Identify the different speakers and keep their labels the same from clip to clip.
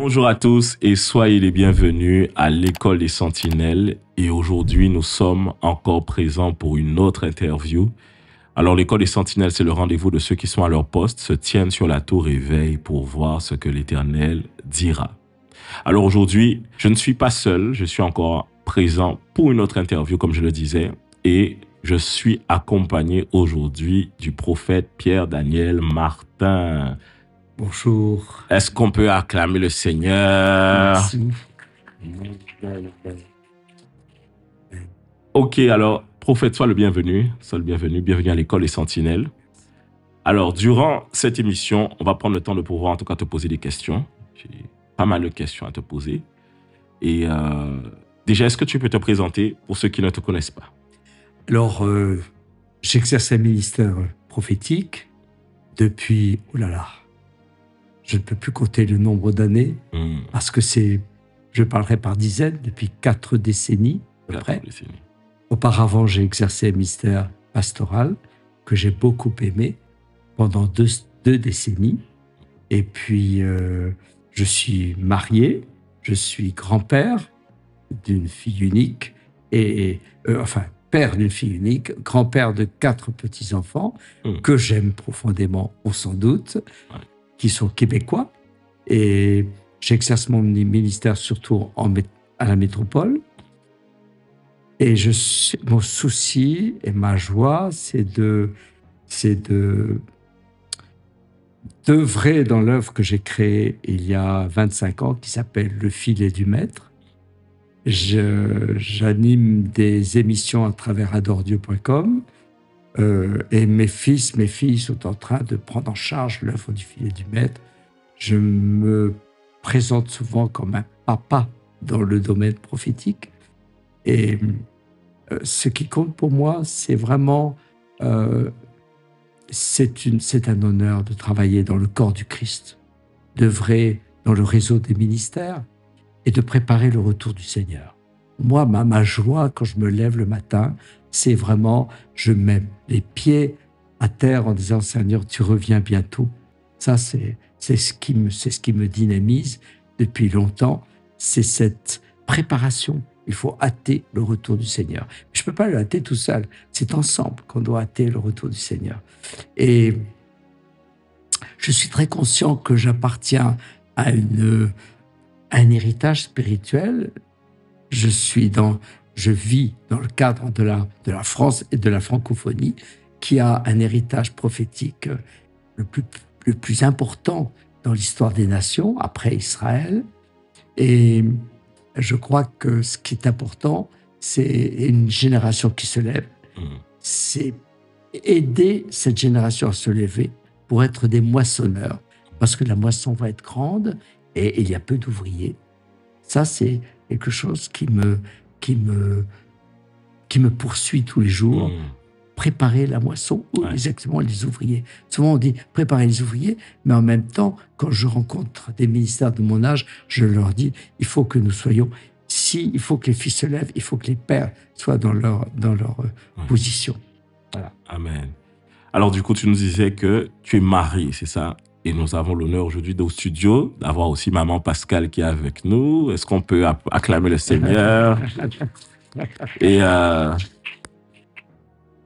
Speaker 1: Bonjour à tous et soyez les bienvenus à l'école des Sentinelles. Et aujourd'hui, nous sommes encore présents pour une autre interview. Alors, l'école des Sentinelles, c'est le rendez-vous de ceux qui sont à leur poste, se tiennent sur la tour et veillent pour voir ce que l'Éternel dira. Alors aujourd'hui, je ne suis pas seul, je suis encore présent pour une autre interview, comme je le disais, et je suis accompagné aujourd'hui du prophète Pierre-Daniel Martin.
Speaker 2: Bonjour.
Speaker 1: Est-ce qu'on peut acclamer le Seigneur?
Speaker 2: Merci.
Speaker 1: Ok, alors, prophète, sois le bienvenu. Bienvenue à l'école des Sentinelles. Alors, durant cette émission, on va prendre le temps de pouvoir en tout cas te poser des questions. J'ai pas mal de questions à te poser. Et déjà, est-ce que tu peux te présenter pour ceux qui ne te connaissent pas?
Speaker 2: Alors, j'exerce un ministère prophétique depuis, je ne peux plus compter le nombre d'années, parce que je parlerai par dizaines, depuis 4 décennies à peu près. Auparavant, j'ai exercé un ministère pastoral que j'ai beaucoup aimé pendant deux décennies. Et puis, je suis marié, je suis grand-père d'une fille unique, père d'une fille unique, grand-père de 4 petits-enfants que j'aime profondément, on s'en doute, qui sont québécois. Et j'exerce mon ministère surtout à la métropole. Et mon souci et ma joie, c'est d'œuvrer dans l'œuvre que j'ai créée il y a 25 ans, qui s'appelle Le Filet du Maître. J'anime des émissions à travers adoredieu.com et mes filles sont en train de prendre en charge l'œuvre du Filet du Maître. Je me présente souvent comme un papa dans le domaine prophétique. Et ce qui compte pour moi, c'est vraiment... c'est un honneur de travailler dans le corps du Christ, d'œuvrer dans le réseau des ministères et de préparer le retour du Seigneur. Moi, ma joie, quand je me lève le matin, c'est vraiment, je mets les pieds à terre en disant « Seigneur, tu reviens bientôt ». Ça, c'est ce qui me dynamise depuis longtemps. C'est cette préparation. Il faut hâter le retour du Seigneur. Je ne peux pas le hâter tout seul. C'est ensemble qu'on doit hâter le retour du Seigneur. Et je suis très conscient que j'appartiens à un héritage spirituel. Je vis dans le cadre de la France et de la francophonie, qui a un héritage prophétique le plus important dans l'histoire des nations, après Israël. Et je crois que ce qui est important, c'est une génération qui se lève. C'est aider cette génération à se lever pour être des moissonneurs, parce que la moisson va être grande et il y a peu d'ouvriers. Ça, c'est quelque chose qui me poursuit tous les jours. Préparer la moisson, ou exactement les ouvriers. Souvent, on dit préparer les ouvriers, mais en même temps, quand je rencontre des ministères de mon âge, je leur dis, il faut que nous soyons... il faut que les filles se lèvent, il faut que les pères soient dans leur position. Voilà.
Speaker 1: Amen. Alors, du coup, tu nous disais que tu es marié, c'est ça? Et nous avons l'honneur aujourd'hui au studio d'avoir aussi maman Pascale qui est avec nous. Est-ce qu'on peut acclamer le Seigneur? Et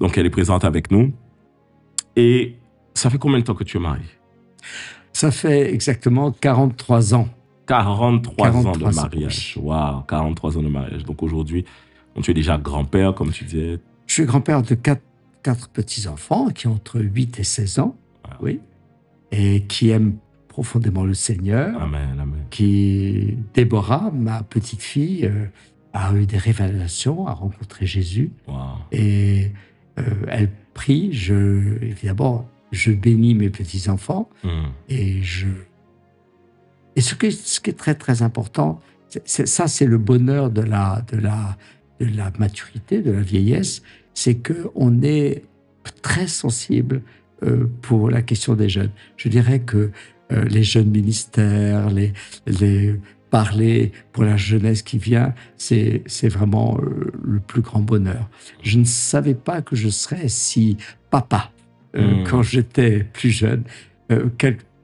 Speaker 1: donc, elle est présente avec nous. Et ça fait combien de temps que tu es marié?
Speaker 2: Ça fait exactement 43 ans.
Speaker 1: 43 ans de mariage. Waouh, 43 ans de mariage. Donc aujourd'hui, tu es déjà grand-père, comme tu disais.
Speaker 2: Je suis grand-père de 4 petits-enfants qui ont entre 8 et 16 ans. Wow. Oui. Et qui aiment profondément le Seigneur.
Speaker 1: Amen, amen.
Speaker 2: Déborah, ma petite fille, a eu des révélations, a rencontré Jésus.
Speaker 1: Wow.
Speaker 2: Et elle prie. Évidemment, je bénis mes petits-enfants. Et ce qui est très, très important, c'est le bonheur de la maturité, de la vieillesse, c'est qu'on est très sensible pour la question des jeunes. Je dirais que les jeunes ministères, les parler pour la jeunesse qui vient, c'est vraiment le plus grand bonheur. Je ne savais pas que je serais si papa quand j'étais plus jeune.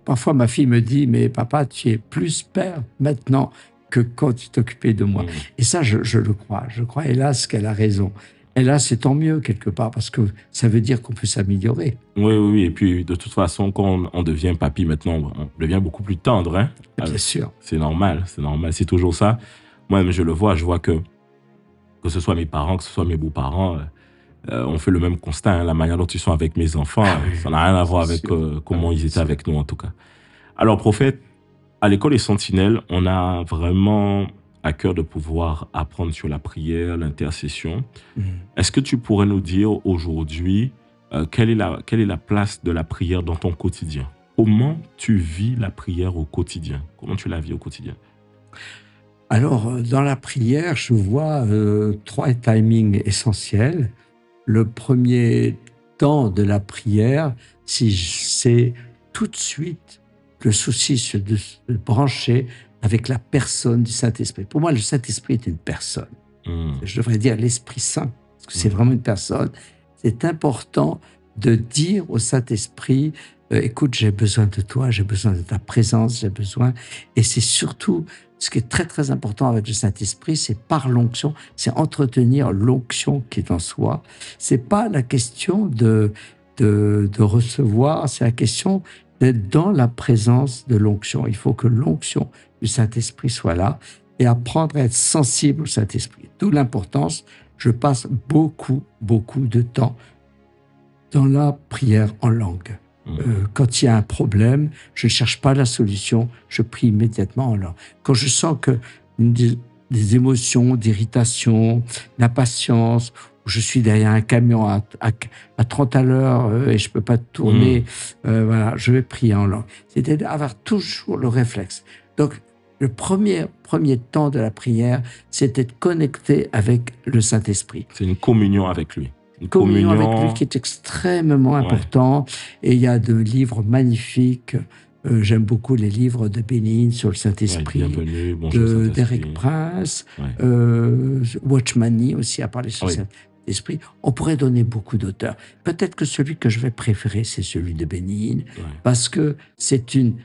Speaker 2: parfois ma fille me dit, mais papa, tu es plus père maintenant que quand tu t'occupais de moi. Et ça, je le crois. Je crois, hélas, qu'elle a raison. Hélas, c'est tant mieux quelque part, parce que ça veut dire qu'on peut s'améliorer.
Speaker 1: Oui, oui, oui. Et puis, de toute façon, quand on devient papy maintenant, on devient beaucoup plus tendre. Hein?
Speaker 2: Bien sûr.
Speaker 1: C'est normal, c'est normal. C'est toujours ça. Moi-même, je vois que ce soit mes parents, que ce soit mes beaux-parents, on fait le même constat. Hein, la manière dont ils sont avec mes enfants, ça n'a rien à voir avec comment ils étaient avec nous, en tout cas. Alors, prophète, à l'école des Sentinelles, on a vraiment à cœur de pouvoir apprendre sur la prière, l'intercession. Est-ce que tu pourrais nous dire aujourd'hui quelle est la place de la prière dans ton quotidien? Comment tu vis la prière au quotidien? Comment tu la vis au quotidien?
Speaker 2: Alors, dans la prière, je vois 3 timings essentiels. Le premier temps de la prière, c'est tout de suite le souci de se brancher avec la personne du Saint-Esprit. Pour moi, le Saint-Esprit est une personne. Je devrais dire l'Esprit Saint, parce que c'est vraiment une personne. C'est important de dire au Saint-Esprit, écoute, j'ai besoin de toi, j'ai besoin de ta présence, j'ai besoin... Et c'est surtout, ce qui est très très important avec le Saint-Esprit, c'est par l'onction, c'est entretenir l'onction qui est en soi. C'est pas la question de recevoir, c'est la question d'être dans la présence de l'onction. Il faut que l'onction du Saint-Esprit soit là et apprendre à être sensible au Saint-Esprit. D'où l'importance, je passe beaucoup de temps dans la prière en langue. Quand il y a un problème, je ne cherche pas la solution, je prie immédiatement en langue. Quand je sens que des émotions, d'irritation, d'impatience, où je suis derrière un camion à 30 à l'heure et je ne peux pas tourner, voilà, je vais prier en langue. C'est-à-dire avoir toujours le réflexe. Donc, le premier temps de la prière, c'est d'être connecté avec le Saint-Esprit.
Speaker 1: C'est une communion avec lui.
Speaker 2: Une communion avec lui qui est extrêmement important. Et il y a de livres magnifiques. J'aime beaucoup les livres de Bénigne sur le Saint-Esprit, d'Éric Prince, Watchmani aussi a parlé sur le Saint-Esprit. On pourrait donner beaucoup d'auteurs. Peut-être que celui que je vais préférer, c'est celui de Bénigne, parce que c'est une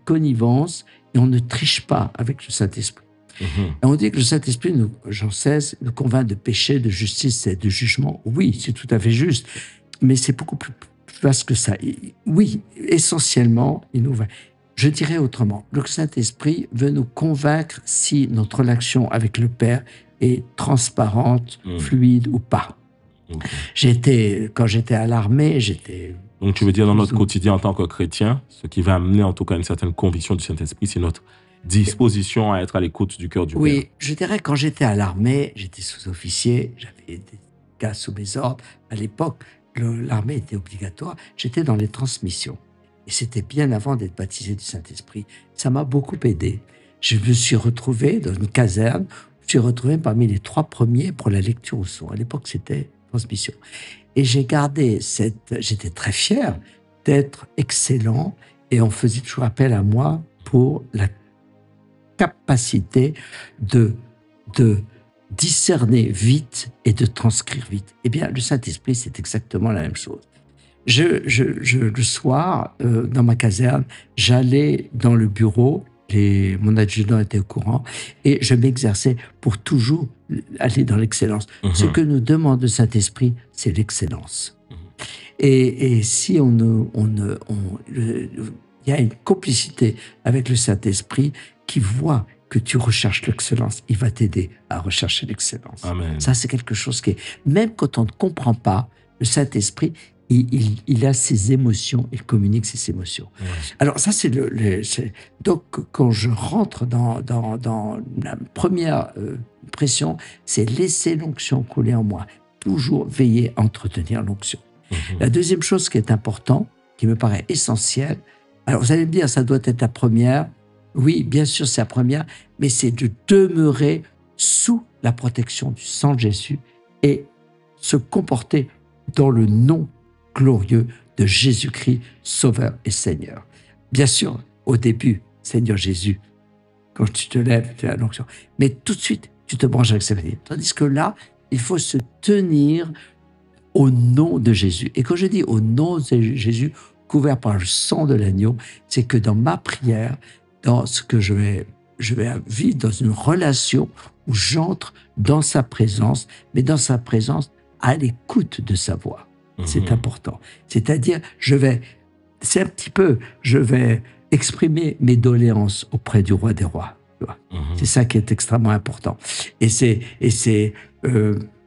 Speaker 2: connivence et on ne triche pas avec le Saint-Esprit. Et on dit que le Saint-Esprit, Jean XVI, nous convainc de péché, de justice et de jugement. Oui, c'est tout à fait juste, mais c'est beaucoup plus vaste que ça. Oui, essentiellement, il nous va. Je dirais autrement, le Saint-Esprit veut nous convaincre si notre relation avec le Père est transparente, fluide ou pas. Quand j'étais à l'armée,
Speaker 1: Donc tu veux dire dans notre quotidien en tant que chrétien, ce qui va amener en tout cas une certaine conviction du Saint-Esprit, c'est notre disposition à être à l'écoute du cœur du Père.
Speaker 2: Oui, je dirais quand j'étais à l'armée, j'étais sous-officier, j'avais des gars sous mes ordres. À l'époque, l'armée était obligatoire. J'étais dans les transmissions. Et c'était bien avant d'être baptisé du Saint-Esprit. Ça m'a beaucoup aidé. Je me suis retrouvé dans une caserne. Je me suis retrouvé parmi les 3 premiers pour la lecture au son. À l'époque, c'était transmission. Et j'ai gardé j'étais très fier d'être excellent. Et on faisait toujours appel à moi pour la capacité de discerner vite et de transcrire vite. Eh bien, le Saint-Esprit, c'est exactement la même chose. Le soir, dans ma caserne, j'allais dans le bureau, mon adjudant était au courant, et je m'exerçais pour toujours aller dans l'excellence. Ce que nous demande le Saint-Esprit, c'est l'excellence. Et si il y a une complicité avec le Saint-Esprit qui voit que tu recherches l'excellence, il va t'aider à rechercher l'excellence.
Speaker 1: Amen.
Speaker 2: Ça, c'est quelque chose qui est... Même quand on ne comprend pas, le Saint-Esprit, il a ses émotions, il communique ses émotions. Alors ça, c'est donc, quand je rentre dans la première pression, c'est laisser l'onction couler en moi. Toujours veiller à entretenir l'onction. La deuxième chose qui est importante, qui me paraît essentielle, alors vous allez me dire, ça doit être la première. Oui, bien sûr, c'est la première, mais c'est de demeurer sous la protection du sang de Jésus et se comporter dans le nom glorieux de Jésus-Christ, Sauveur et Seigneur. Bien sûr, au début, Seigneur Jésus, quand tu te lèves, tu as l'onction. Mais tout de suite, tu te branches avec sa vie. Tandis que là, il faut se tenir au nom de Jésus. Et quand je dis au nom de Jésus, couvert par le sang de l'agneau, c'est que dans ma prière, dans ce que je vais vivre dans une relation où j'entre dans sa présence, mais dans sa présence à l'écoute de sa voix. C'est important. C'est-à-dire, je vais exprimer mes doléances auprès du roi des rois. C'est ça qui est extrêmement important. Et c'est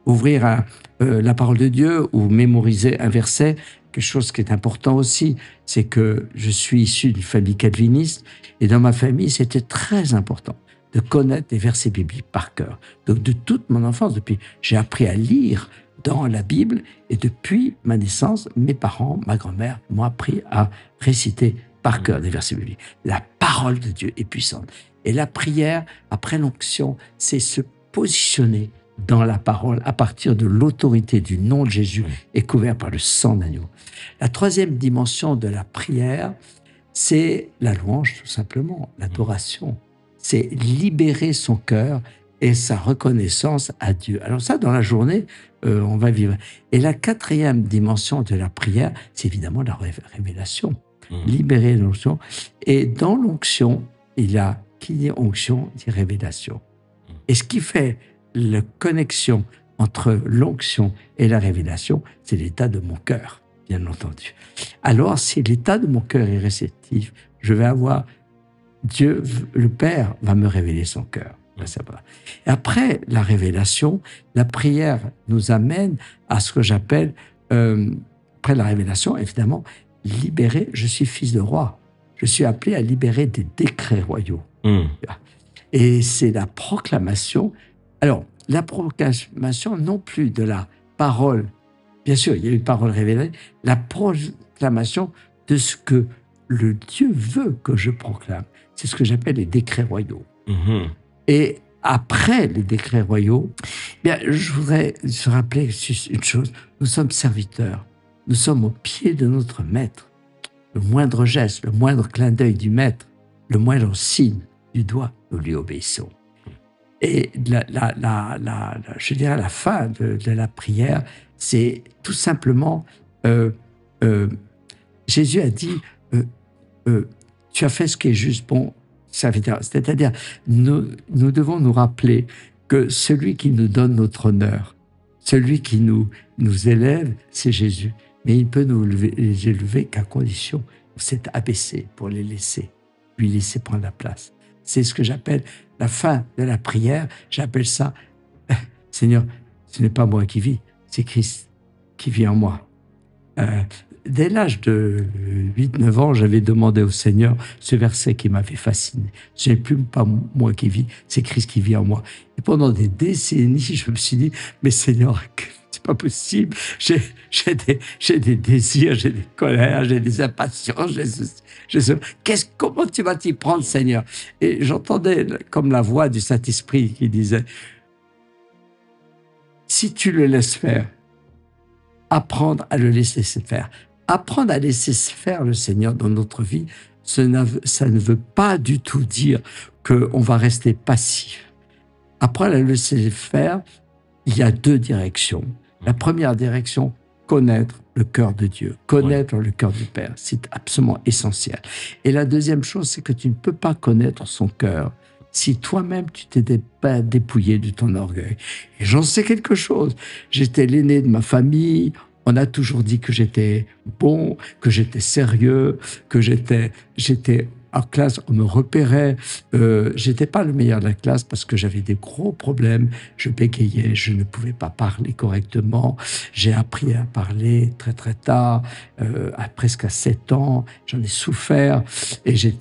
Speaker 2: ouvrir la parole de Dieu ou mémoriser un verset. Quelque chose qui est important aussi, c'est que je suis issu d'une famille calviniste et dans ma famille, c'était très important de connaître des versets bibliques par cœur. Donc, de toute mon enfance, j'ai appris à lire dans la Bible et depuis ma naissance, mes parents, ma grand-mère m'ont appris à réciter par cœur des versets bibliques. La parole de Dieu est puissante. Et la prière, après l'onction, c'est se positionner dans la parole à partir de l'autorité du nom de Jésus et couvert par le sang d'agneau. La troisième dimension de la prière, c'est la louange, tout simplement, l'adoration. C'est libérer son cœur et sa reconnaissance à Dieu. Alors ça, dans la journée, on va vivre. Et la quatrième dimension de la prière, c'est évidemment la révélation. Libérer l'onction. Et dans l'onction, qui dit onction, dit révélation. Et ce qui fait la connexion entre l'onction et la révélation, c'est l'état de mon cœur, bien entendu. Alors, si l'état de mon cœur est réceptif, je vais avoir Dieu, le Père, va me révéler son cœur. Et après la révélation, la prière nous amène à ce que j'appelle, après la révélation, évidemment, libérer, je suis fils de roi. Je suis appelé à libérer des décrets royaux. Et c'est la proclamation. Alors, la proclamation non plus de la parole, bien sûr, il y a une parole révélée, la proclamation de ce que le Dieu veut que je proclame. C'est ce que j'appelle les décrets royaux. Et après les décrets royaux, bien, je voudrais se rappeler une chose. Nous sommes serviteurs. Nous sommes au pied de notre maître. Le moindre geste, le moindre clin d'œil du maître, le moindre signe du doigt, nous lui obéissons. Et je dirais la fin de la prière, c'est tout simplement, Jésus a dit, tu as fait ce qui est juste, bon serviteur. C'est-à-dire, nous devons nous rappeler que celui qui nous donne notre honneur, celui qui nous élève, c'est Jésus. Mais il peut nous élever qu'à condition de s'être abaissé pour lui laisser prendre la place. C'est ce que j'appelle la fin de la prière. J'appelle ça, Seigneur, ce n'est pas moi qui vis, c'est Christ qui vit en moi. Dès l'âge de 8-9 ans, j'avais demandé au Seigneur ce verset qui m'avait fasciné. Ce n'est plus pas moi qui vis, c'est Christ qui vit en moi. Et pendant des décennies, je me suis dit, mais Seigneur, c'est pas possible. J'ai des désirs, j'ai des colères, j'ai des impatiences. Comment tu vas t'y prendre, Seigneur? Et j'entendais comme la voix du Saint-Esprit qui disait, si tu le laisses faire, apprendre à le laisser faire. Apprendre à laisser faire le Seigneur dans notre vie, ça ne veut pas du tout dire qu'on va rester passif. Apprendre à le laisser faire, il y a deux directions. La première direction, connaître le cœur de Dieu, connaître le cœur du Père, c'est absolument essentiel. Et la deuxième chose, c'est que tu ne peux pas connaître son cœur si toi-même tu t'étais pas dépouillé de ton orgueil. Et j'en sais quelque chose. J'étais l'aîné de ma famille. On a toujours dit que j'étais bon, que j'étais sérieux, que j'étais en classe, on me repérait. J'étais pas le meilleur de la classe parce que j'avais des gros problèmes. Je bégayais, je ne pouvais pas parler correctement. J'ai appris à parler très très tard, presque à 7 ans. J'en ai souffert et j'ai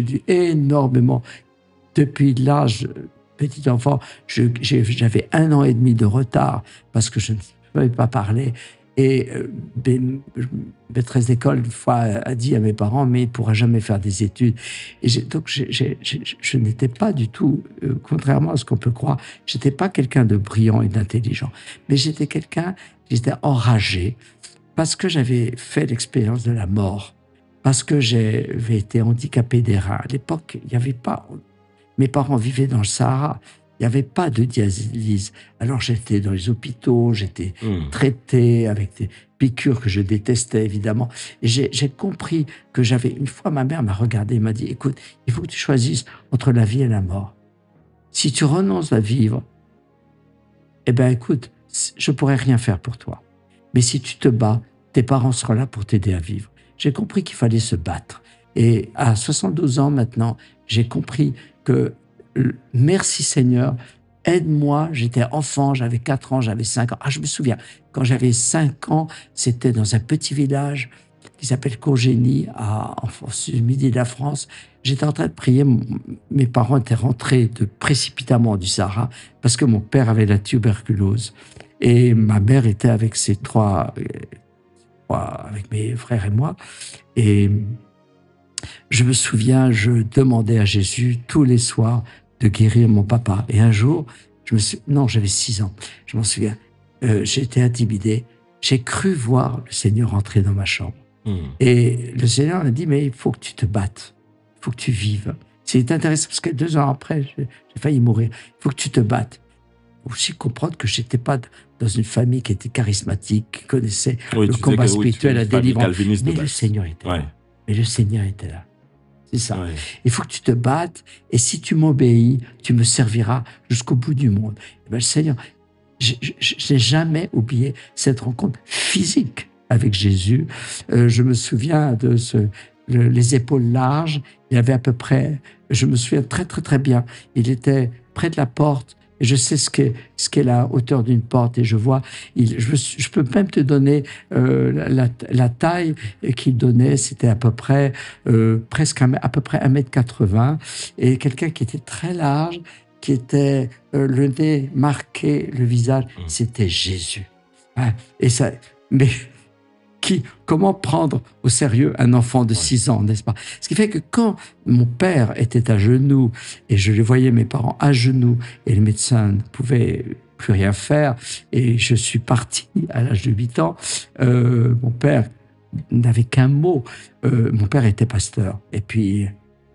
Speaker 2: dû énormément. Depuis l'âge petit enfant, j'avais 1 an et demi de retard parce que je ne savais pas parler. Et maîtresse d'école, une fois, a dit à mes parents, mais il ne pourra jamais faire des études. Et donc, je n'étais pas du tout, contrairement à ce qu'on peut croire, je n'étais pas quelqu'un de brillant et d'intelligent. Mais j'étais enragé parce que j'avais fait l'expérience de la mort, parce que j'avais été handicapé des reins. À l'époque, il n'y avait pas... Mes parents vivaient dans le Sahara. Il n'y avait pas de dialyse. Alors j'étais dans les hôpitaux, j'étais traité avec des piqûres que je détestais évidemment. Et j'ai compris que une fois ma mère m'a regardé et m'a dit, écoute, il faut que tu choisisses entre la vie et la mort. Si tu renonces à vivre, eh bien écoute, je pourrais rien faire pour toi. Mais si tu te bats, tes parents seront là pour t'aider à vivre. J'ai compris qu'il fallait se battre. Et à 72 ans maintenant, j'ai compris que merci Seigneur, aide-moi. J'étais enfant, j'avais 4 ans, j'avais 5 ans. Ah, je me souviens, quand j'avais 5 ans, c'était dans un petit village qui s'appelle Congénie, au midi de la France. J'étais en train de prier. Mes parents étaient rentrés précipitamment du Sahara parce que mon père avait la tuberculose. Et ma mère était avec avec mes frères et moi. Et je me souviens, je demandais à Jésus tous les soirs de guérir mon papa. Et un jour, j'avais 6 ans. Je m'en souviens. J'étais intimidé. J'ai cru voir le Seigneur entrer dans ma chambre. Et le Seigneur m'a dit, mais il faut que tu te battes. Il faut que tu vives. C'est intéressant parce que 2 ans après, j'ai failli mourir. Il faut que tu te battes. Il faut aussi comprendre que je n'étais pas dans une famille qui était charismatique, qui connaissait le combat spirituel, la délivrance. Mais le Seigneur était là. Mais le Seigneur était là. C'est ça. Ouais. Il faut que tu te battes. Et si tu m'obéis, tu me serviras jusqu'au bout du monde. Et bien, le Seigneur, je n'ai jamais oublié cette rencontre physique avec Jésus. Je me souviens de les épaules larges. Il y avait à peu près, je me souviens très, très, très bien. Il était près de la porte. Et je sais ce qu'est la hauteur d'une porte. Et je vois, je peux même te donner la taille qu'il donnait. C'était à peu près, à peu près 1,80 m. Et quelqu'un qui était très large, qui était le nez marqué, le visage, c'était Jésus. Hein? Et ça, mais comment prendre au sérieux un enfant de 6 ans, n'est-ce pas? Ce qui fait que quand mon père était à genoux, et je les voyais, mes parents, à genoux, et les médecins ne pouvaient plus rien faire, et je suis parti à l'âge de 8 ans, mon père n'avait qu'un mot. Mon père était pasteur, et puis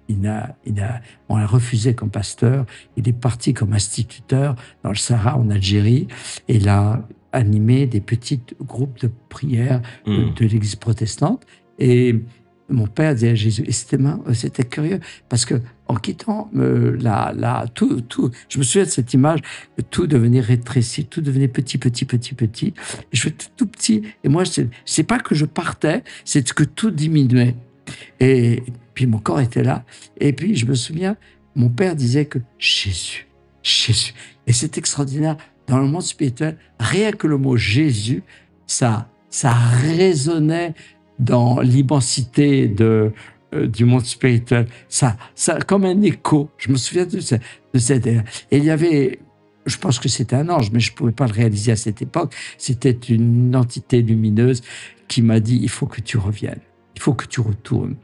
Speaker 2: on l'a refusé comme pasteur. Il est parti comme instituteur dans le Sahara, en Algérie, et il a animé des petits groupes de prière de l'église protestante. Et mon père disait à Jésus, et c'était curieux, parce que en quittant tout, je me souviens de cette image, tout devenait rétréci, tout devenait petit. Et je fais tout petit, et moi, c'est pas que je partais, c'est que tout diminuait. Et puis mon corps était là, et puis je me souviens, mon père disait que Jésus. Et c'est extraordinaire. Dans le monde spirituel, rien que le mot Jésus, ça résonnait dans l'immensité du monde spirituel. Ça comme un écho. Je me souviens de cette. Et il y avait, je pense que c'était un ange, mais je ne pouvais pas le réaliser à cette époque. C'était une entité lumineuse qui m'a dit, il faut que tu reviennes. Il faut que tu retournes.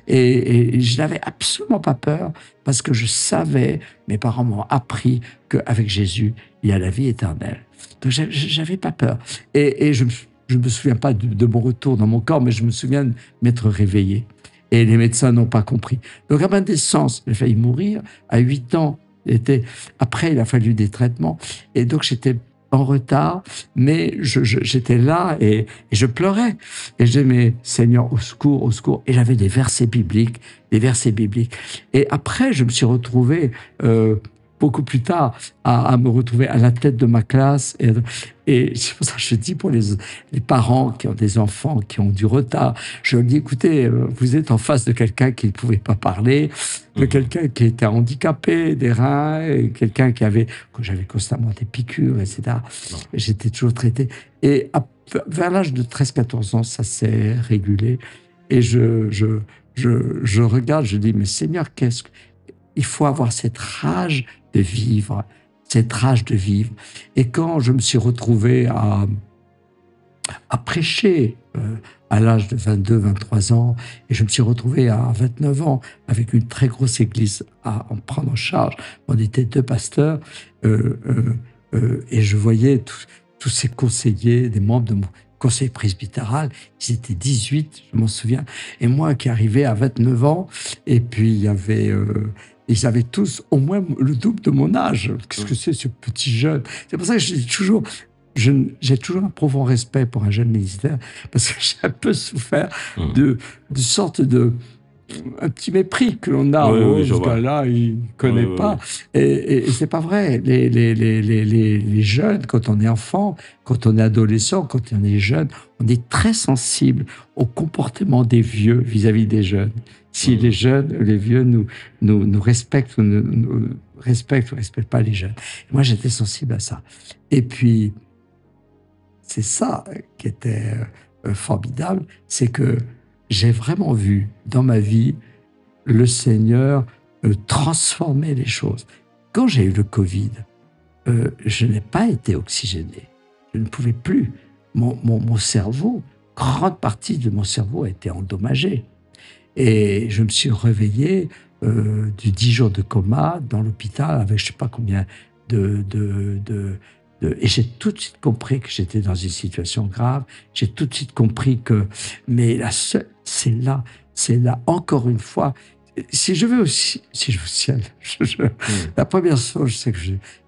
Speaker 2: Et je n'avais absolument pas peur parce que je savais, mes parents m'ont appris qu'avec Jésus, il y a la vie éternelle. Donc, j'avais pas peur. Et je me souviens pas de mon retour dans mon corps, mais je me souviens de m'être réveillé. Et les médecins n'ont pas compris. Donc, à ma naissance, j'ai failli mourir. À 8 ans, après, il a fallu des traitements. Et donc, j'étais en retard, mais j'étais là et je pleurais. Et je disais, mais Seigneur, au secours, au secours. Et j'avais des versets bibliques. Et après, je me suis retrouvé, beaucoup plus tard, à me retrouver à la tête de ma classe. Et c'est pour ça que je dis pour les parents qui ont des enfants qui ont du retard, je leur dis, écoutez, vous êtes en face de quelqu'un qui ne pouvait pas parler, de quelqu'un qui était handicapé des reins, et quelqu'un que j'avais constamment des piqûres, etc. J'étais toujours traité. Et vers l'âge de 13-14 ans, ça s'est régulé. Et je regarde, je dis, mais Seigneur, il faut avoir cette rage de vivre, Et quand je me suis retrouvé à prêcher à l'âge de 22-23 ans, et je me suis retrouvé à 29 ans avec une très grosse église à en prendre en charge, on était 2 pasteurs, et je voyais tous ces conseillers, des membres de mon conseil presbytéral, ils étaient 18, je m'en souviens, et moi qui arrivais à 29 ans, et puis il y avait Ils avaient tous au moins le double de mon âge. Qu'est-ce que c'est, ce petit jeune? C'est pour ça que j'ai toujours un profond respect pour un jeune ministère, parce que j'ai un peu souffert de sorte de un petit mépris que l'on a. Ce gars-là, il ne connaît pas. Et c'est pas vrai. Les jeunes, quand on est enfant, quand on est adolescent, quand on est jeune, on est très sensible au comportement des vieux vis-à-vis des jeunes. Si les jeunes, les vieux nous respectent ou nous respectent ou ne respectent pas les jeunes. Moi, j'étais sensible à ça. Et puis, c'est ça qui était formidable, c'est que j'ai vraiment vu dans ma vie le Seigneur transformer les choses. Quand j'ai eu le Covid, je n'ai pas été oxygéné. Je ne pouvais plus. Mon cerveau, grande partie de mon cerveau a été endommagée. Et je me suis réveillé du 10 jours de coma dans l'hôpital avec je ne sais pas combien et j'ai tout de suite compris que j'étais dans une situation grave. J'ai tout de suite compris que... Mais c'est là, encore une fois. Si je vais au ciel, la première chose, c'est que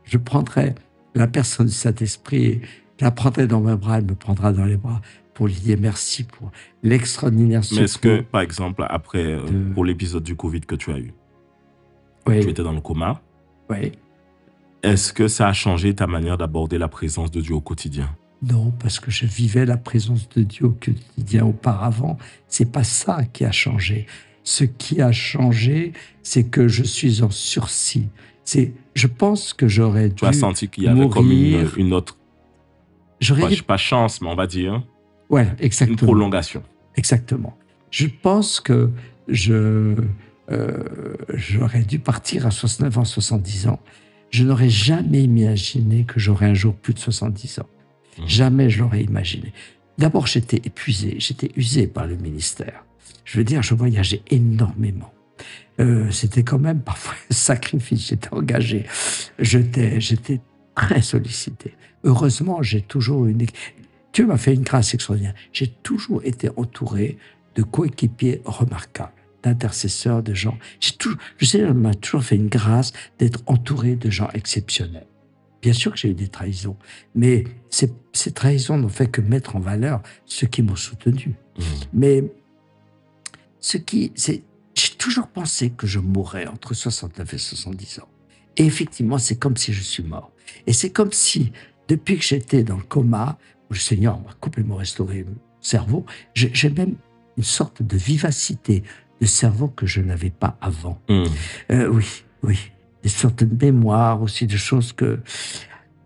Speaker 2: je prendrai la personne du Saint-Esprit, je la prendrai dans mes bras, elle me prendra dans les bras pour lui dire merci pour l'extraordinaire secours.
Speaker 1: Mais est-ce que, par exemple, après, pour l'épisode du Covid que tu as eu, tu étais dans le coma.
Speaker 2: Oui.
Speaker 1: Est-ce que ça a changé ta manière d'aborder la présence de Dieu au quotidien?
Speaker 2: Non, parce que je vivais la présence de Dieu au quotidien auparavant. C'est pas ça qui a changé. Ce qui a changé, c'est que je suis en sursis. Je pense que j'aurais dû.
Speaker 1: Tu as senti qu'il y avait comme une autre. Pas chance, mais on va dire.
Speaker 2: Ouais, exactement.
Speaker 1: Une prolongation.
Speaker 2: Exactement. Je pense que j'aurais dû partir à 69 ans, 70 ans. Je n'aurais jamais imaginé que j'aurais un jour plus de 70 ans. Jamais je l'aurais imaginé. D'abord, j'étais épuisé, j'étais usé par le ministère. Je veux dire, je voyageais énormément. C'était quand même parfois un sacrifice, j'étais engagé. J'étais très sollicité. Heureusement, j'ai toujours Dieu m'a fait une grâce extraordinaire. J'ai toujours été entouré de coéquipiers remarquables, d'intercesseurs, de gens. Le Seigneur m'a toujours fait une grâce d'être entouré de gens exceptionnels. Bien sûr que j'ai eu des trahisons, mais ces trahisons n'ont fait que mettre en valeur ceux qui m'ont soutenu. Mais j'ai toujours pensé que je mourrais entre 69 et 70 ans. Et effectivement, c'est comme si je suis mort. Et c'est comme si, depuis que j'étais dans le coma, où le Seigneur m'a complètement restauré le cerveau, j'ai même une sorte de vivacité de cerveau que je n'avais pas avant. Oui. Des sortes de mémoires aussi, de choses que...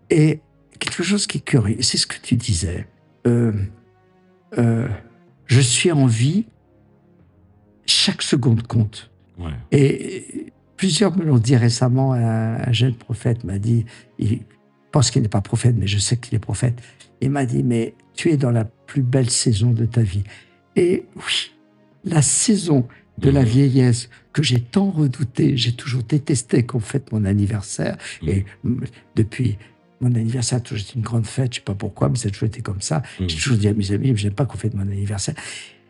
Speaker 2: Et quelque chose qui est curieux, c'est ce que tu disais. Je suis en vie, chaque seconde compte.
Speaker 1: Ouais.
Speaker 2: Et plusieurs me l'ont dit récemment, un jeune prophète m'a dit, il pense qu'il n'est pas prophète, mais je sais qu'il est prophète, il m'a dit, mais tu es dans la plus belle saison de ta vie. Et oui, la saison de la vieillesse que j'ai tant redoutée, j'ai toujours détesté qu'on fête mon anniversaire. Et depuis mon anniversaire a toujours été une grande fête, je ne sais pas pourquoi, mais ça a toujours été comme ça. J'ai toujours dit à mes amis, je n'aime pas qu'on fête mon anniversaire.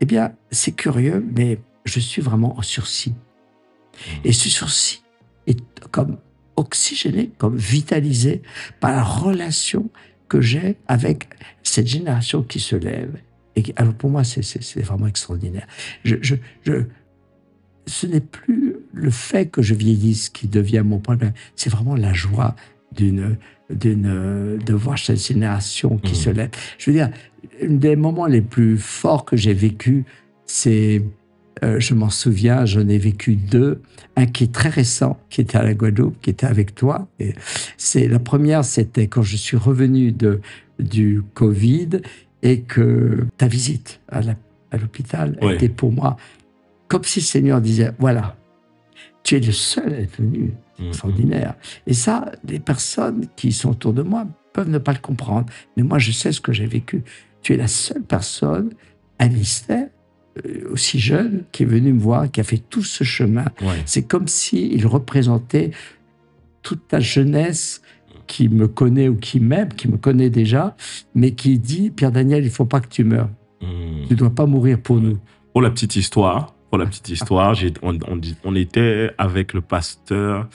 Speaker 2: Eh bien, c'est curieux, mais je suis vraiment en sursis. Et ce sursis est comme oxygéné, comme vitalisé par la relation que j'ai avec cette génération qui se lève. Et alors pour moi, c'est vraiment extraordinaire. Ce n'est plus le fait que je vieillisse qui devient mon problème, c'est vraiment la joie de voir cette génération qui se lève. Je veux dire, un des moments les plus forts que j'ai vécu, c'est, je m'en souviens, j'en ai vécu deux. Un qui est très récent, qui était à la Guadeloupe, qui était avec toi. Et la première, c'était quand je suis revenu du Covid et que ta visite à l'hôpital était pour moi comme si le Seigneur disait, voilà, tu es le seul à être venu, extraordinaire. Et ça, les personnes qui sont autour de moi peuvent ne pas le comprendre. Mais moi, je sais ce que j'ai vécu. Tu es la seule personne, un ministère, aussi jeune, qui est venu me voir, qui a fait tout ce chemin. Ouais. C'est comme s'il représentait toute ta jeunesse qui me connaît ou qui m'aime, qui me connaît déjà, mais qui dit, Pierre Daniel, il ne faut pas que tu meurs. Tu ne dois pas mourir pour nous.
Speaker 1: Pour la petite histoire, pour la petite histoire, on était avec le pasteur,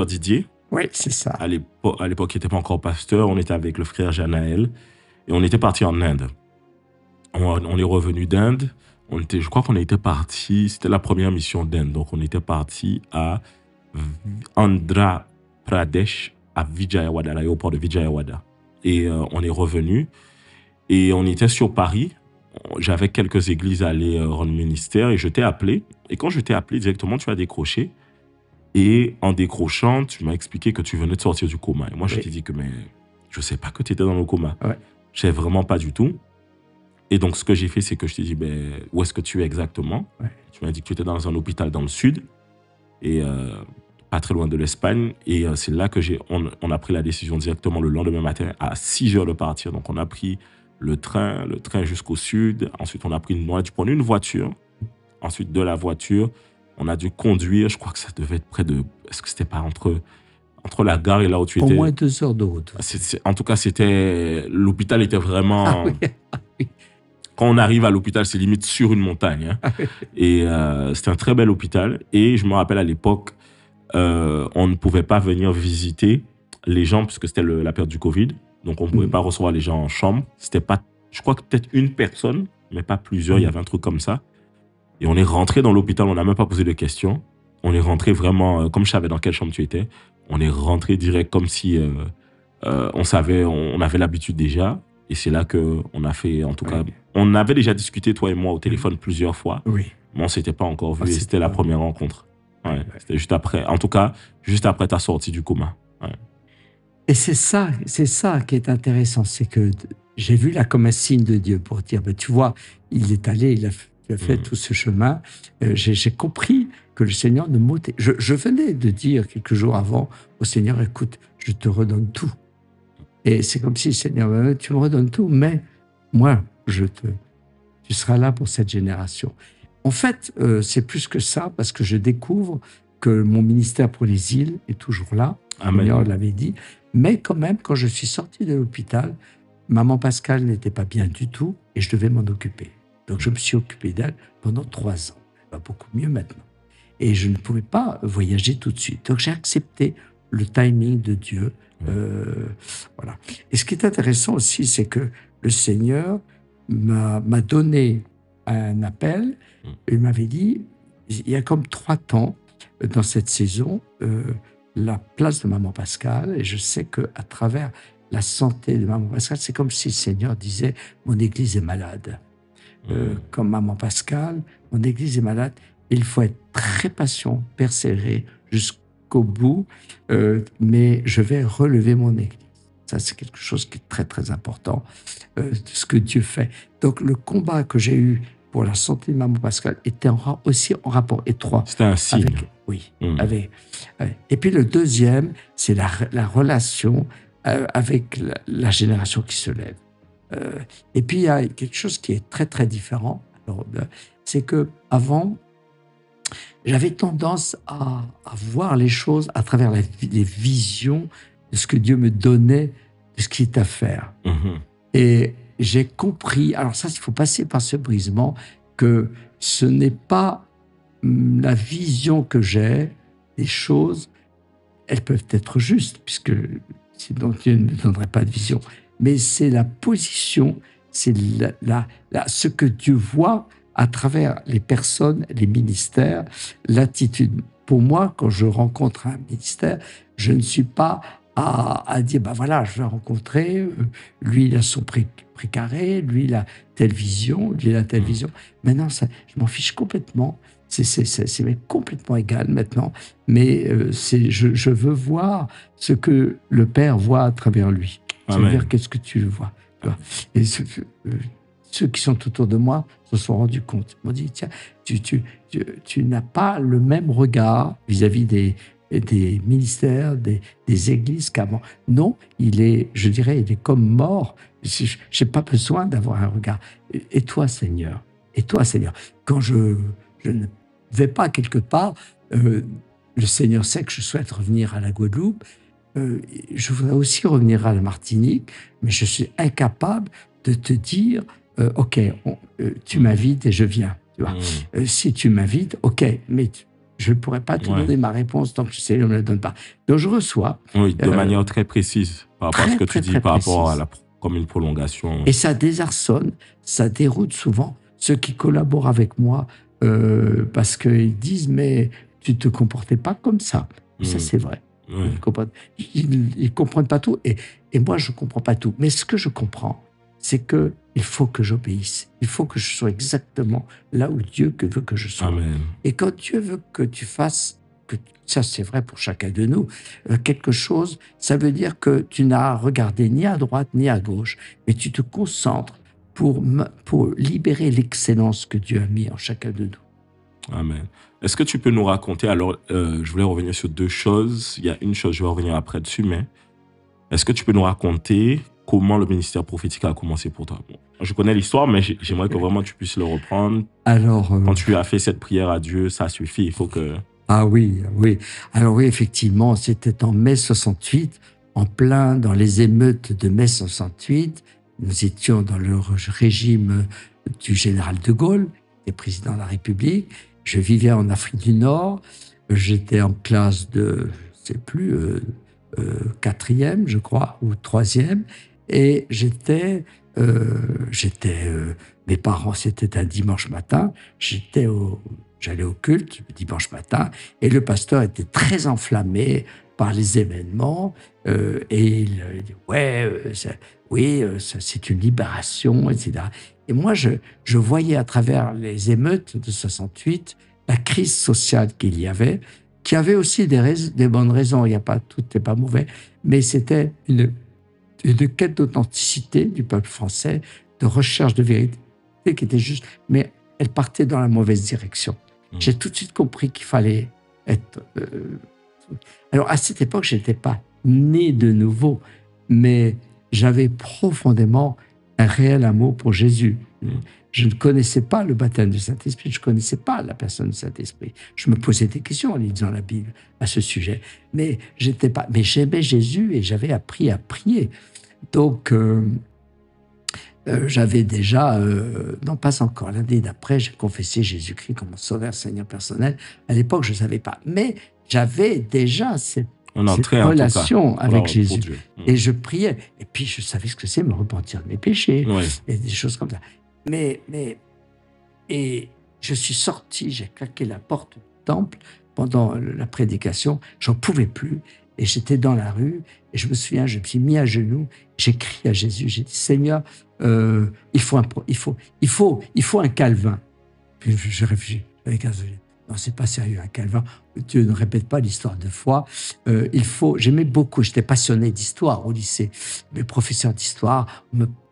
Speaker 1: Didier.
Speaker 2: Oui, c'est ça.
Speaker 1: À l'époque, il n'était pas encore pasteur. On était avec le frère Janaël et on était parti en Inde. On est revenu d'Inde. Je crois qu'on était parti. C'était la première mission d'Inde. Donc, on était parti à Andhra Pradesh, à Vijayawada, l'aéroport de Vijayawada. Et on est revenu. Et on était sur Paris. J'avais quelques églises à aller rendre ministère et je t'ai appelé. Et quand je t'ai appelé directement, tu as décroché. Et en décrochant, tu m'as expliqué que tu venais de sortir du coma. Et moi, je t'ai dit que je ne sais pas que tu étais dans le coma.
Speaker 2: Ouais.
Speaker 1: Je ne sais vraiment pas du tout. Et donc, ce que j'ai fait, c'est que je t'ai dit, où est-ce que tu es exactement?
Speaker 2: Ouais.
Speaker 1: Tu m'as dit que tu étais dans un hôpital dans le sud, et pas très loin de l'Espagne. Et c'est là que on a pris la décision directement le lendemain matin à 6 heures de partir. Donc, on a pris le train jusqu'au sud. Ensuite, on a dû prendre une voiture. Ensuite, de la voiture, on a dû conduire. Je crois que ça devait être près de... Est-ce que c'était pas entre la gare et là où tu étais?
Speaker 2: Au moins 2 heures de route.
Speaker 1: En tout cas, l'hôpital était vraiment...
Speaker 2: Ah oui.
Speaker 1: Quand on arrive à l'hôpital, c'est limite sur une montagne. Hein. Et c'était un très bel hôpital. Et je me rappelle à l'époque, on ne pouvait pas venir visiter les gens puisque c'était la période du Covid. Donc, on ne pouvait pas recevoir les gens en chambre. C'était pas, je crois que peut-être une personne, mais pas plusieurs. Il y avait un truc comme ça. Et on est rentré dans l'hôpital. On n'a même pas posé de questions. On est rentré vraiment, comme je savais dans quelle chambre tu étais, on est rentré direct comme si on savait, on avait l'habitude déjà. Et c'est là qu'on a fait, en tout cas, on avait déjà discuté, toi et moi, au téléphone plusieurs fois.
Speaker 2: Oui.
Speaker 1: Mais on ne s'était pas encore vu. Et c'était la première rencontre. Ouais. C'était juste après, en tout cas, juste après ta sortie du coma. Ouais.
Speaker 2: Et c'est ça qui est intéressant, c'est que j'ai vu là comme un signe de Dieu pour dire, tu vois, il est allé, il a fait tout ce chemin. J'ai compris que le Seigneur ne m'ôtait. Je venais de dire quelques jours avant au Seigneur, écoute, je te redonne tout. Et c'est comme si le Seigneur, tu me redonnes tout, mais moi, tu seras là pour cette génération. En fait, c'est plus que ça, parce que je découvre que mon ministère pour les îles est toujours là. Le Seigneur l'avait dit. Mais quand même, quand je suis sorti de l'hôpital, maman Pascale n'était pas bien du tout et je devais m'en occuper. Donc, je me suis occupé d'elle pendant 3 ans. Elle va beaucoup mieux maintenant. Et je ne pouvais pas voyager tout de suite. Donc, j'ai accepté le timing de Dieu. Voilà. Et ce qui est intéressant aussi, c'est que le Seigneur m'a donné un appel. Il m'avait dit, il y a comme 3 temps dans cette saison, la place de maman Pascale. Et je sais qu'à travers la santé de maman Pascale, c'est comme si le Seigneur disait, mon Église est malade. Comme maman Pascale, mon Église est malade. Il faut être très patient, persévérer jusqu'au bout, mais je vais relever mon Église. Ça, c'est quelque chose qui est très, très important, de ce que Dieu fait. Donc, le combat que j'ai eu pour la santé de maman Pascale était aussi en rapport étroit.
Speaker 1: C'était un signe.
Speaker 2: Et puis, le deuxième, c'est la relation avec la génération qui se lève. Et puis, il y a quelque chose qui est très, très différent. C'est qu'avant, j'avais tendance à voir les choses à travers les visions de ce que Dieu me donnait, de ce qui est à faire. Et j'ai compris, alors ça, il faut passer par ce brisement, que ce n'est pas la vision que j'ai des choses, elles peuvent être justes, puisque sinon Dieu ne me donnerait pas de vision. Mais c'est la position, c'est ce que Dieu voit à travers les personnes, les ministères, l'attitude. Pour moi, quand je rencontre un ministère, je ne suis pas à dire, voilà, je vais rencontrer, lui, il a son précaré, lui, il a telle vision, lui, il a telle vision. Maintenant, je m'en fiche complètement. C'est complètement égal maintenant. Mais je veux voir ce que le Père voit à travers lui. C'est-à-dire, qu'est-ce que tu vois? Et ceux qui sont autour de moi se sont rendus compte. Ils m'ont dit, tiens, tu n'as pas le même regard vis-à-vis des ministères, des églises qu'avant. Non, il est comme mort. Je n'ai pas besoin d'avoir un regard. Et toi, Seigneur? Et toi, Seigneur? Quand je ne vais pas quelque part, le Seigneur sait que je souhaite revenir à la Guadeloupe. Je voudrais aussi revenir à la Martinique, mais je suis incapable de te dire, OK, tu m'invites et je viens. Tu vois. Si tu m'invites, ok, mais je ne pourrais pas te donner ma réponse tant que le Seigneur ne me la donne pas. Donc je reçois.
Speaker 1: Oui, de manière très précise par rapport à ce que tu dis, par rapport à comme une prolongation.
Speaker 2: Et ça désarçonne, ça déroute souvent ceux qui collaborent avec moi parce qu'ils disent mais tu te comportais pas comme ça. Ça c'est vrai. Ils comprennent pas tout et moi je comprends pas tout. Mais ce que je comprends, c'est que il faut que j'obéisse. Il faut que je sois exactement là où Dieu veut que je sois.
Speaker 1: Amen.
Speaker 2: Et quand Dieu veut que tu fasses, ça c'est vrai pour chacun de nous, quelque chose, ça veut dire que tu n'as regardé ni à droite ni à gauche, mais tu te concentres pour libérer l'excellence que Dieu a mis en chacun de nous.
Speaker 1: Amen. Est-ce que tu peux nous raconter, alors je voulais revenir sur deux choses, il y a une chose, je vais revenir après dessus, mais est-ce que tu peux nous raconter comment le ministère prophétique a commencé pour toi? Bon, je connais l'histoire, mais j'aimerais que vraiment tu puisses le reprendre.
Speaker 2: Alors,
Speaker 1: quand tu as fait cette prière à Dieu, ça suffit, il faut que...
Speaker 2: Ah oui, oui. Alors oui, effectivement, c'était en mai 68, en plein dans les émeutes de mai 68. Nous étions dans le régime du général de Gaulle, qui était président de la République. Je vivais en Afrique du Nord. J'étais en classe de, je ne sais plus, quatrième, je crois, ou troisième. Et mes parents, c'était un dimanche matin. J'allais au culte le dimanche matin et le pasteur était très enflammé par les événements et il dit c'est une libération, etc. Et moi, je voyais à travers les émeutes de 68 la crise sociale qu'il y avait, qui avait aussi des bonnes raisons. Tout n'est pas mauvais, mais c'était une quête d'authenticité du peuple français, de recherche de vérité qui était juste, mais elle partait dans la mauvaise direction. J'ai tout de suite compris qu'il fallait être... Alors, à cette époque, je n'étais pas né de nouveau, mais j'avais profondément un réel amour pour Jésus. Je ne connaissais pas le baptême du Saint-Esprit, je ne connaissais pas la personne du Saint-Esprit. Je me posais des questions en lisant la Bible à ce sujet, mais j'aimais Jésus et j'avais appris à prier. Donc, j'avais déjà, non pas encore, l'année d'après, j'ai confessé Jésus-Christ comme mon sauveur, Seigneur personnel. À l'époque, je ne savais pas, mais j'avais déjà cette relation avec Jésus. Et je priais. Et puis, je savais ce que c'est me repentir de mes péchés et des choses comme ça. Et je suis sorti, j'ai claqué la porte du temple pendant la prédication. J'en pouvais plus. Et j'étais dans la rue, et je me souviens, je me suis mis à genoux, j'ai crié à Jésus, j'ai dit, Seigneur, il faut un Calvin. Puis je réfléchis, avec un non, c'est pas sérieux, un Calvin. Dieu ne répète pas l'histoire de foi. J'aimais beaucoup, j'étais passionné d'histoire au lycée. Mes professeurs d'histoire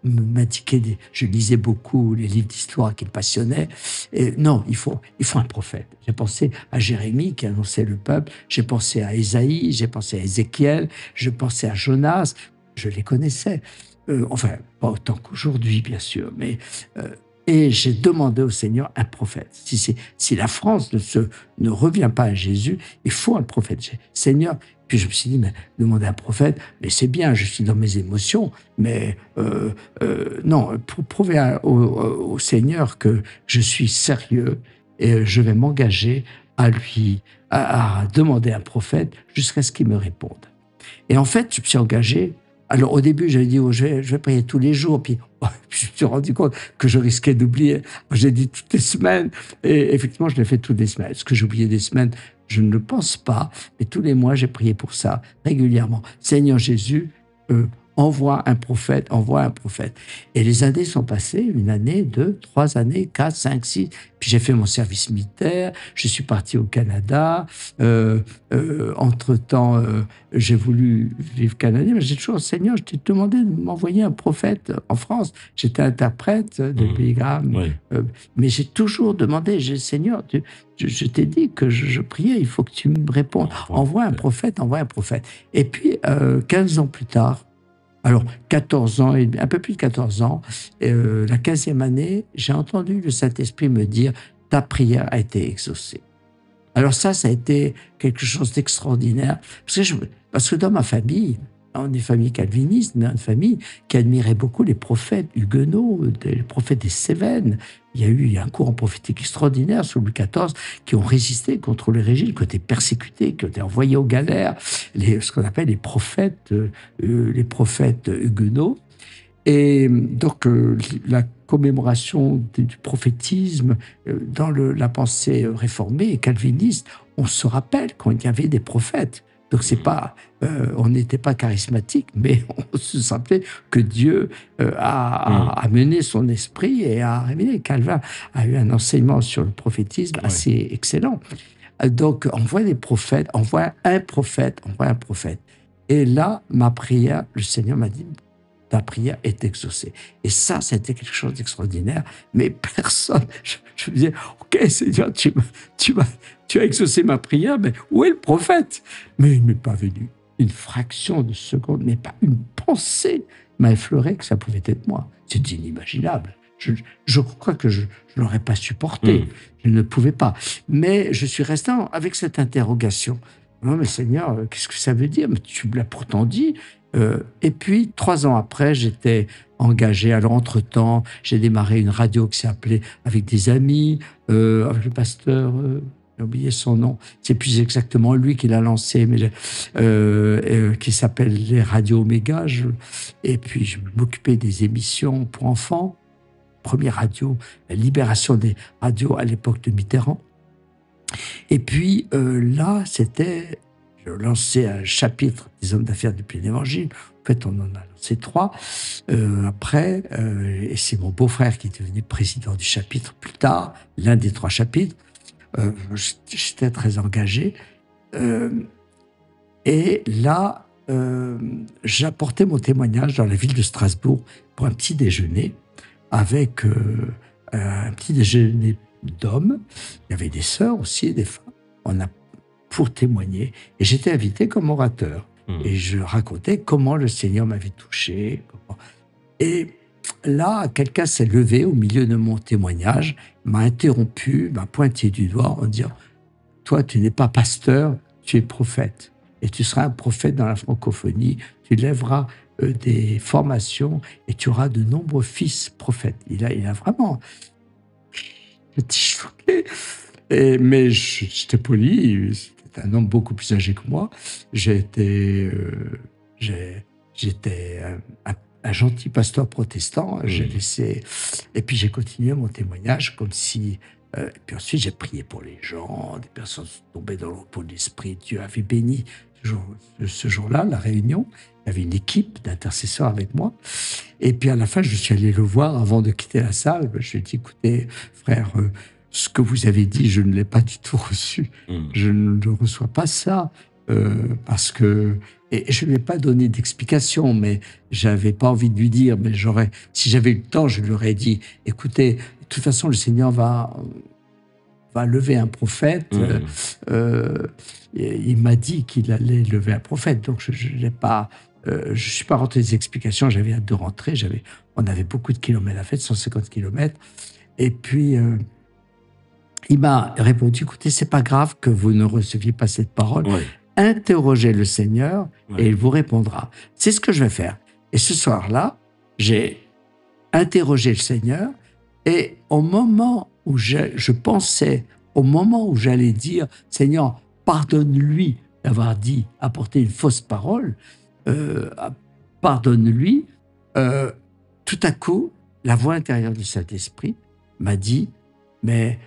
Speaker 2: m'indiquaient, je lisais beaucoup les livres d'histoire qui me passionnaient. Et non, il faut un prophète. J'ai pensé à Jérémie qui annonçait le peuple. J'ai pensé à Ésaïe, j'ai pensé à Ézéchiel, je pensais à Jonas. Je les connaissais. Enfin, pas autant qu'aujourd'hui, bien sûr, mais... Et j'ai demandé au Seigneur un prophète. Si la France ne revient pas à Jésus, il faut un prophète. Seigneur, puis je me suis dit, mais demander un prophète, mais c'est bien, je suis dans mes émotions, mais non, pour prouver au Seigneur que je suis sérieux, et je vais m'engager à demander un prophète jusqu'à ce qu'il me réponde. Et en fait, je me suis engagé. Alors, au début, j'avais dit, je vais prier tous les jours. Puis, je me suis rendu compte que je risquais d'oublier. J'ai dit toutes les semaines. Et effectivement, je l'ai fait toutes les semaines. Est-ce que j'ai oublié des semaines? Je ne le pense pas. Mais tous les mois, j'ai prié pour ça, régulièrement. Seigneur Jésus, envoie un prophète, envoie un prophète. Et les années sont passées, 1 année, 2, 3 années, 4, 5, 6. Puis j'ai fait mon service militaire, je suis parti au Canada. Entre-temps, j'ai voulu vivre canadien, mais j'ai toujours, Seigneur, je t'ai demandé de m'envoyer un prophète en France. J'étais interprète de Billy-Graham. Mais j'ai toujours demandé, Seigneur, je t'ai dit que je priais, il faut que tu me répondes. Envoie un prophète, envoie un prophète. Et puis, 15 ans plus tard, alors, 14 ans, un peu plus de 14 ans, la 15e année, j'ai entendu le Saint-Esprit me dire « ta prière a été exaucée ». Alors ça a été quelque chose d'extraordinaire, parce que dans ma famille, on est famille calviniste, mais une famille qui admirait beaucoup les prophètes huguenots, les prophètes des Cévennes. Il y a eu un courant prophétique extraordinaire sous Louis XIV qui ont résisté contre le régime, qui ont été persécutés, qui ont été envoyés aux galères, ce qu'on appelle les prophètes huguenots. Et donc, la commémoration du prophétisme dans la pensée réformée et calviniste, on se rappelle qu'il y avait des prophètes. Donc, c'est pas, on n'était pas charismatique, mais on se rappelait que Dieu a mené son esprit et a révélé. Calvin a eu un enseignement sur le prophétisme assez excellent. Donc, on voit des prophètes, on voit un prophète. Et là, ma prière, le Seigneur m'a dit, ta prière est exaucée. Et ça, c'était quelque chose d'extraordinaire. Mais personne, je me disais, ok, Seigneur, tu as exaucé ma prière, mais où est le prophète? Mais il ne m'est pas venu. Une fraction de seconde, mais pas une pensée m'a effleuré que ça pouvait être moi. C'est inimaginable. Je crois que je ne l'aurais pas supporté. Je ne pouvais pas. Mais je suis resté avec cette interrogation. Non, mais Seigneur, qu'est-ce que ça veut dire? Mais tu me l'as pourtant dit. Et puis, 3 ans après, j'étais engagé. Alors, entre-temps, j'ai démarré une radio qui s'appelait Avec des amis, avec le pasteur, j'ai oublié son nom, c'est plus exactement lui qui l'a lancé, mais qui s'appelle les Radios Oméga. Et puis, je m'occupais des émissions pour enfants. Première radio, la libération des radios à l'époque de Mitterrand. Et puis, là, c'était... Je lançais un chapitre des hommes d'affaires du plein évangile. En fait, on en a lancé 3 après. Et c'est mon beau-frère qui est devenu président du chapitre plus tard, l'un des 3 chapitres. J'étais très engagé. Et là, j'apportais mon témoignage dans la ville de Strasbourg pour un petit déjeuner avec un petit déjeuner d'hommes. Il y avait des sœurs aussi, des femmes. On a pour témoigner. Et j'étais invité comme orateur. Et je racontais comment le Seigneur m'avait touché. Et là, quelqu'un s'est levé au milieu de mon témoignage, m'a interrompu, m'a pointé du doigt en disant « Toi, tu n'es pas pasteur, tu es prophète. Et tu seras un prophète dans la francophonie. Tu lèveras des formations et tu auras de nombreux fils prophètes. » Il a vraiment... J'étais choqué. Mais j'étais poli. C'était un homme beaucoup plus âgé que moi. J'étais un gentil pasteur protestant. J'ai laissé... Et puis j'ai continué mon témoignage comme si... et puis ensuite, j'ai prié pour les gens. Des personnes sont tombées dans le repos de l'esprit. Dieu avait béni ce jour-là, la réunion. Il y avait une équipe d'intercesseurs avec moi. Et puis à la fin, je suis allé le voir avant de quitter la salle. Je lui ai dit, écoutez, frère... ce que vous avez dit, je ne l'ai pas du tout reçu. Je ne reçois pas ça parce que... Et je ne lui ai pas donné d'explication, mais j'avais pas envie de lui dire. Mais si j'avais eu le temps, je lui aurais dit, écoutez, de toute façon, le Seigneur va lever un prophète. Il m'a dit qu'il allait lever un prophète. Donc, je n'ai pas... je suis pas rentré des explications. J'avais hâte de rentrer. On avait beaucoup de kilomètres à faire, 150 kilomètres. Et puis... il m'a répondu, écoutez, c'est pas grave que vous ne receviez pas cette parole. Interrogez le Seigneur et il vous répondra. C'est ce que je vais faire. Et ce soir-là, j'ai interrogé le Seigneur et au moment où je pensais, au moment où j'allais dire, Seigneur, pardonne-lui d'avoir apporté une fausse parole, pardonne-lui, tout à coup, la voix intérieure du Saint-Esprit m'a dit, mais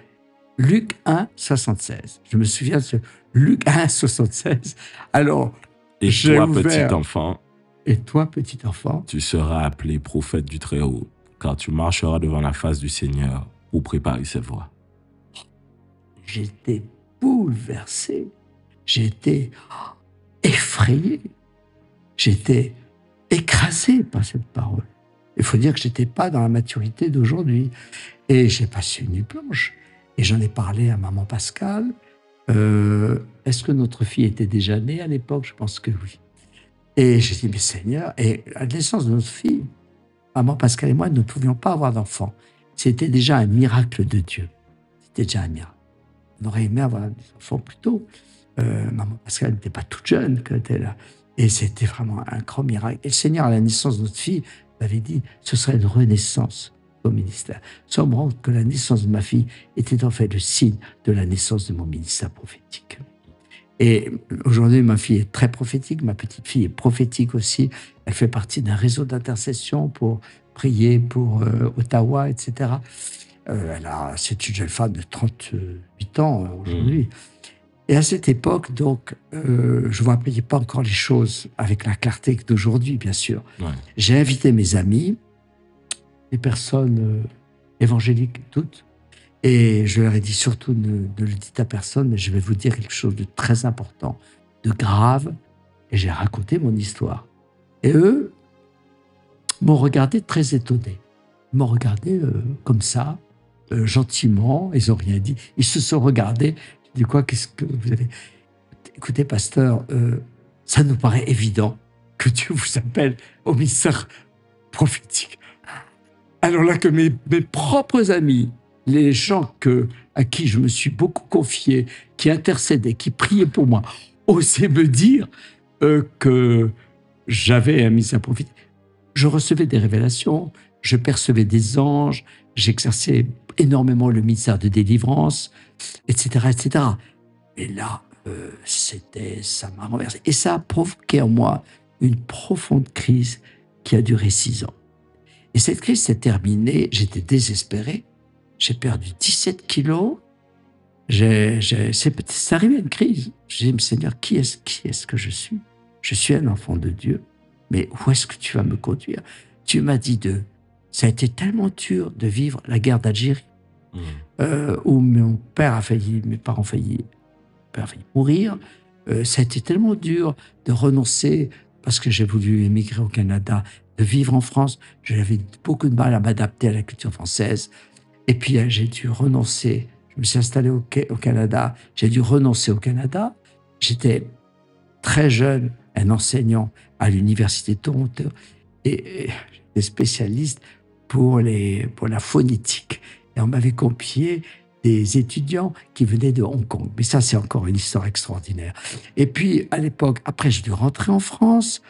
Speaker 2: Luc 1, 76. Je me souviens de ce Luc 1, 76. Alors,
Speaker 1: et toi, petit enfant,
Speaker 2: et toi, petit enfant,
Speaker 1: tu seras appelé prophète du Très-Haut, car tu marcheras devant la face du Seigneur pour préparer ses voies.
Speaker 2: J'étais bouleversé. J'étais effrayé. J'étais écrasé par cette parole. Il faut dire que je n'étais pas dans la maturité d'aujourd'hui. Et j'ai passé une nuit blanche. Et j'en ai parlé à maman Pascal. Est-ce que notre fille était déjà née à l'époque? Je pense que oui. Et j'ai dit, mais Seigneur, et à la naissance de notre fille, maman Pascal et moi ne pouvions pas avoir d'enfant. C'était déjà un miracle de Dieu. C'était déjà un miracle. On aurait aimé avoir des enfants plus tôt. Maman Pascal n'était pas toute jeune quand elle était là. Et c'était vraiment un grand miracle. Et le Seigneur, à la naissance de notre fille, m'avait dit, ce serait une renaissance au ministère. Sans me rendre que la naissance de ma fille était en fait le signe de la naissance de mon ministère prophétique. Et aujourd'hui, ma fille est très prophétique, ma petite fille est prophétique aussi. Elle fait partie d'un réseau d'intercession pour prier pour Ottawa, etc. C'est une jeune femme de 38 ans aujourd'hui. Et à cette époque, donc, je ne voyais pas encore les choses avec la clarté d'aujourd'hui, bien sûr.
Speaker 1: Ouais.
Speaker 2: J'ai invité mes amis, les personnes évangéliques toutes, et je leur ai dit surtout ne le dites à personne, mais je vais vous dire quelque chose de très important, de grave, et j'ai raconté mon histoire. Et eux m'ont regardé très étonné. Ils m'ont regardé comme ça, gentiment, ils n'ont rien dit. Ils se sont regardés. J'ai dit quoi, qu'est-ce que vous avez... Écoutez, pasteur, ça nous paraît évident que Dieu vous appelle au ministère prophétique. Alors là que mes propres amis, les gens à qui je me suis beaucoup confié, qui intercédaient, qui priaient pour moi, osaient me dire que j'avais un ministère prophétique. Je recevais des révélations, je percevais des anges, j'exerçais énormément le ministère de délivrance, etc., etc. Et là, ça m'a renversé. Et ça a provoqué en moi une profonde crise qui a duré 6 ans. Et cette crise s'est terminée, j'étais désespéré, j'ai perdu 17 kilos, c'est arrivé une crise. J'ai dit, Seigneur, qui est-ce que je suis? Je suis un enfant de Dieu, mais où est-ce que tu vas me conduire? Tu m'as dit ça a été tellement dur de vivre la guerre d'Algérie, où mes parents ont failli mourir. Ça a été tellement dur de renoncer, parce que j'ai voulu émigrer au Canada, de vivre en France. J'avais beaucoup de mal à m'adapter à la culture française. Et puis, j'ai dû renoncer. Je me suis installé au Canada. J'ai dû renoncer au Canada. J'étais très jeune, un enseignant à l'Université de Toronto. Et j'étais spécialiste pour la phonétique. Et on m'avait confié des étudiants qui venaient de Hong Kong. Mais ça, c'est encore une histoire extraordinaire. Et puis, à l'époque, après, j'ai dû rentrer en France.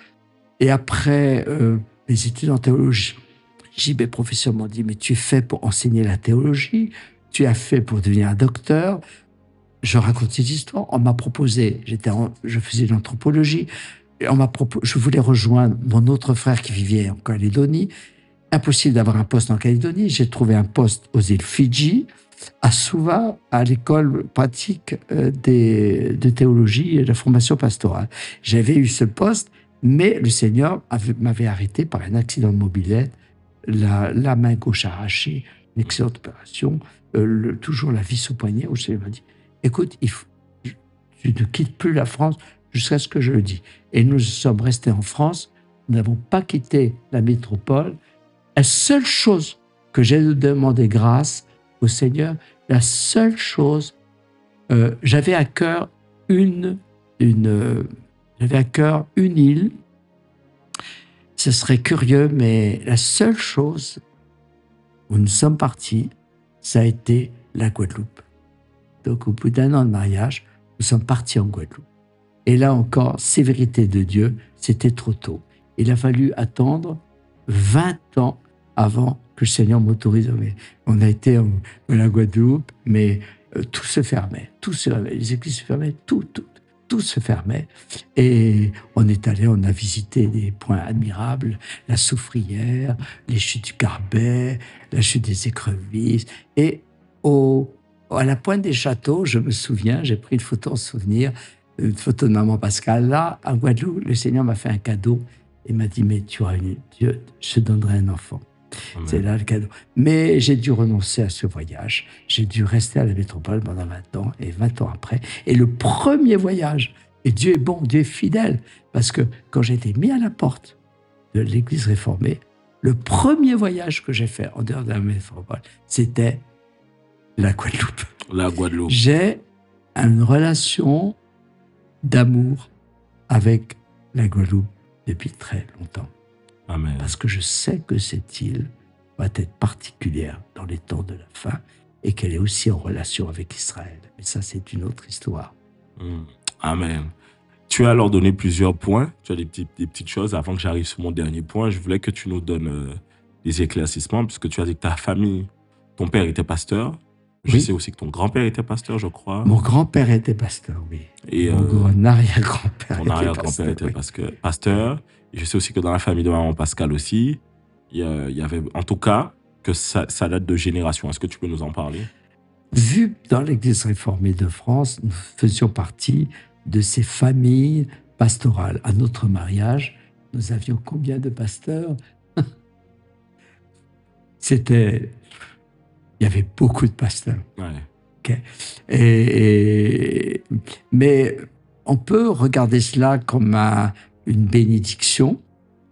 Speaker 2: Et après, les études en théologie, mes professeurs m'ont dit, mais tu es fait pour enseigner la théologie, tu es fait pour devenir un docteur. Je raconte ces histoires. On m'a proposé, je faisais de l'anthropologie, et je voulais rejoindre mon autre frère qui vivait en Calédonie. Impossible d'avoir un poste en Calédonie. J'ai trouvé un poste aux îles Fidji, à Suva, à l'école pratique de théologie et de formation pastorale. J'avais eu ce poste, mais le Seigneur m'avait arrêté par un accident de mobilette, la main gauche arrachée, une excellente opération, toujours la vis au poignet, où le Seigneur m'a dit, écoute, tu ne quittes plus la France jusqu'à ce que je le dise. Et nous sommes restés en France, nous n'avons pas quitté la métropole. La seule chose que j'ai demandé grâce au Seigneur, la seule chose, j'avais à cœur une île. Ce serait curieux, mais la seule chose où nous sommes partis, ça a été la Guadeloupe. Donc, au bout d'1 an de mariage, nous sommes partis en Guadeloupe. Et là encore, sévérité de Dieu, c'était trop tôt. Il a fallu attendre 20 ans avant que le Seigneur m'autorise. On a été en la Guadeloupe, mais tout se fermait. Les églises se fermaient, tout se fermait. Et on a visité des points admirables, la Soufrière, les chutes du Carbet, la chute des Écrevisses. Et à la pointe des châteaux, je me souviens, j'ai pris une photo en souvenir, une photo de maman Pascal. Là, à Guadeloupe, le Seigneur m'a fait un cadeau et m'a dit, mais Dieu, je te donnerai un enfant. Amen. C'est là le cadeau. Mais j'ai dû renoncer à ce voyage. J'ai dû rester à la métropole pendant 20 ans, et 20 ans après. Et le premier voyage, et Dieu est bon, Dieu est fidèle, parce que quand j'ai été mis à la porte de l'église réformée, le premier voyage que j'ai fait en dehors de la métropole, c'était la Guadeloupe.
Speaker 1: La Guadeloupe.
Speaker 2: J'ai une relation d'amour avec la Guadeloupe depuis très longtemps.
Speaker 1: Amen.
Speaker 2: Parce que je sais que cette île va être particulière dans les temps de la fin et qu'elle est aussi en relation avec Israël. Mais ça, c'est une autre histoire.
Speaker 1: Amen. Tu as alors donné plusieurs points, tu as des petites choses. Avant que j'arrive sur mon dernier point, je voulais que tu nous donnes des éclaircissements, puisque tu as dit que ta famille, ton père était pasteur. Je
Speaker 2: Oui.
Speaker 1: sais aussi que ton grand-père était pasteur, je crois.
Speaker 2: Mon grand-père était pasteur, oui.
Speaker 1: Et
Speaker 2: Mon arrière-grand-père
Speaker 1: ton
Speaker 2: était
Speaker 1: arrière-grand-père
Speaker 2: pasteur.
Speaker 1: était
Speaker 2: Oui.
Speaker 1: pasteur. Et je sais aussi que dans la famille de maman Pascal aussi, il y avait, en tout cas, que ça date de génération. Est-ce que tu peux nous en parler?
Speaker 2: Vu dans l'Église réformée de France, nous faisions partie de ces familles pastorales. À notre mariage, nous avions combien de pasteurs? Il y avait beaucoup de pasteurs.
Speaker 1: Ouais.
Speaker 2: Okay. Mais on peut regarder cela comme une bénédiction.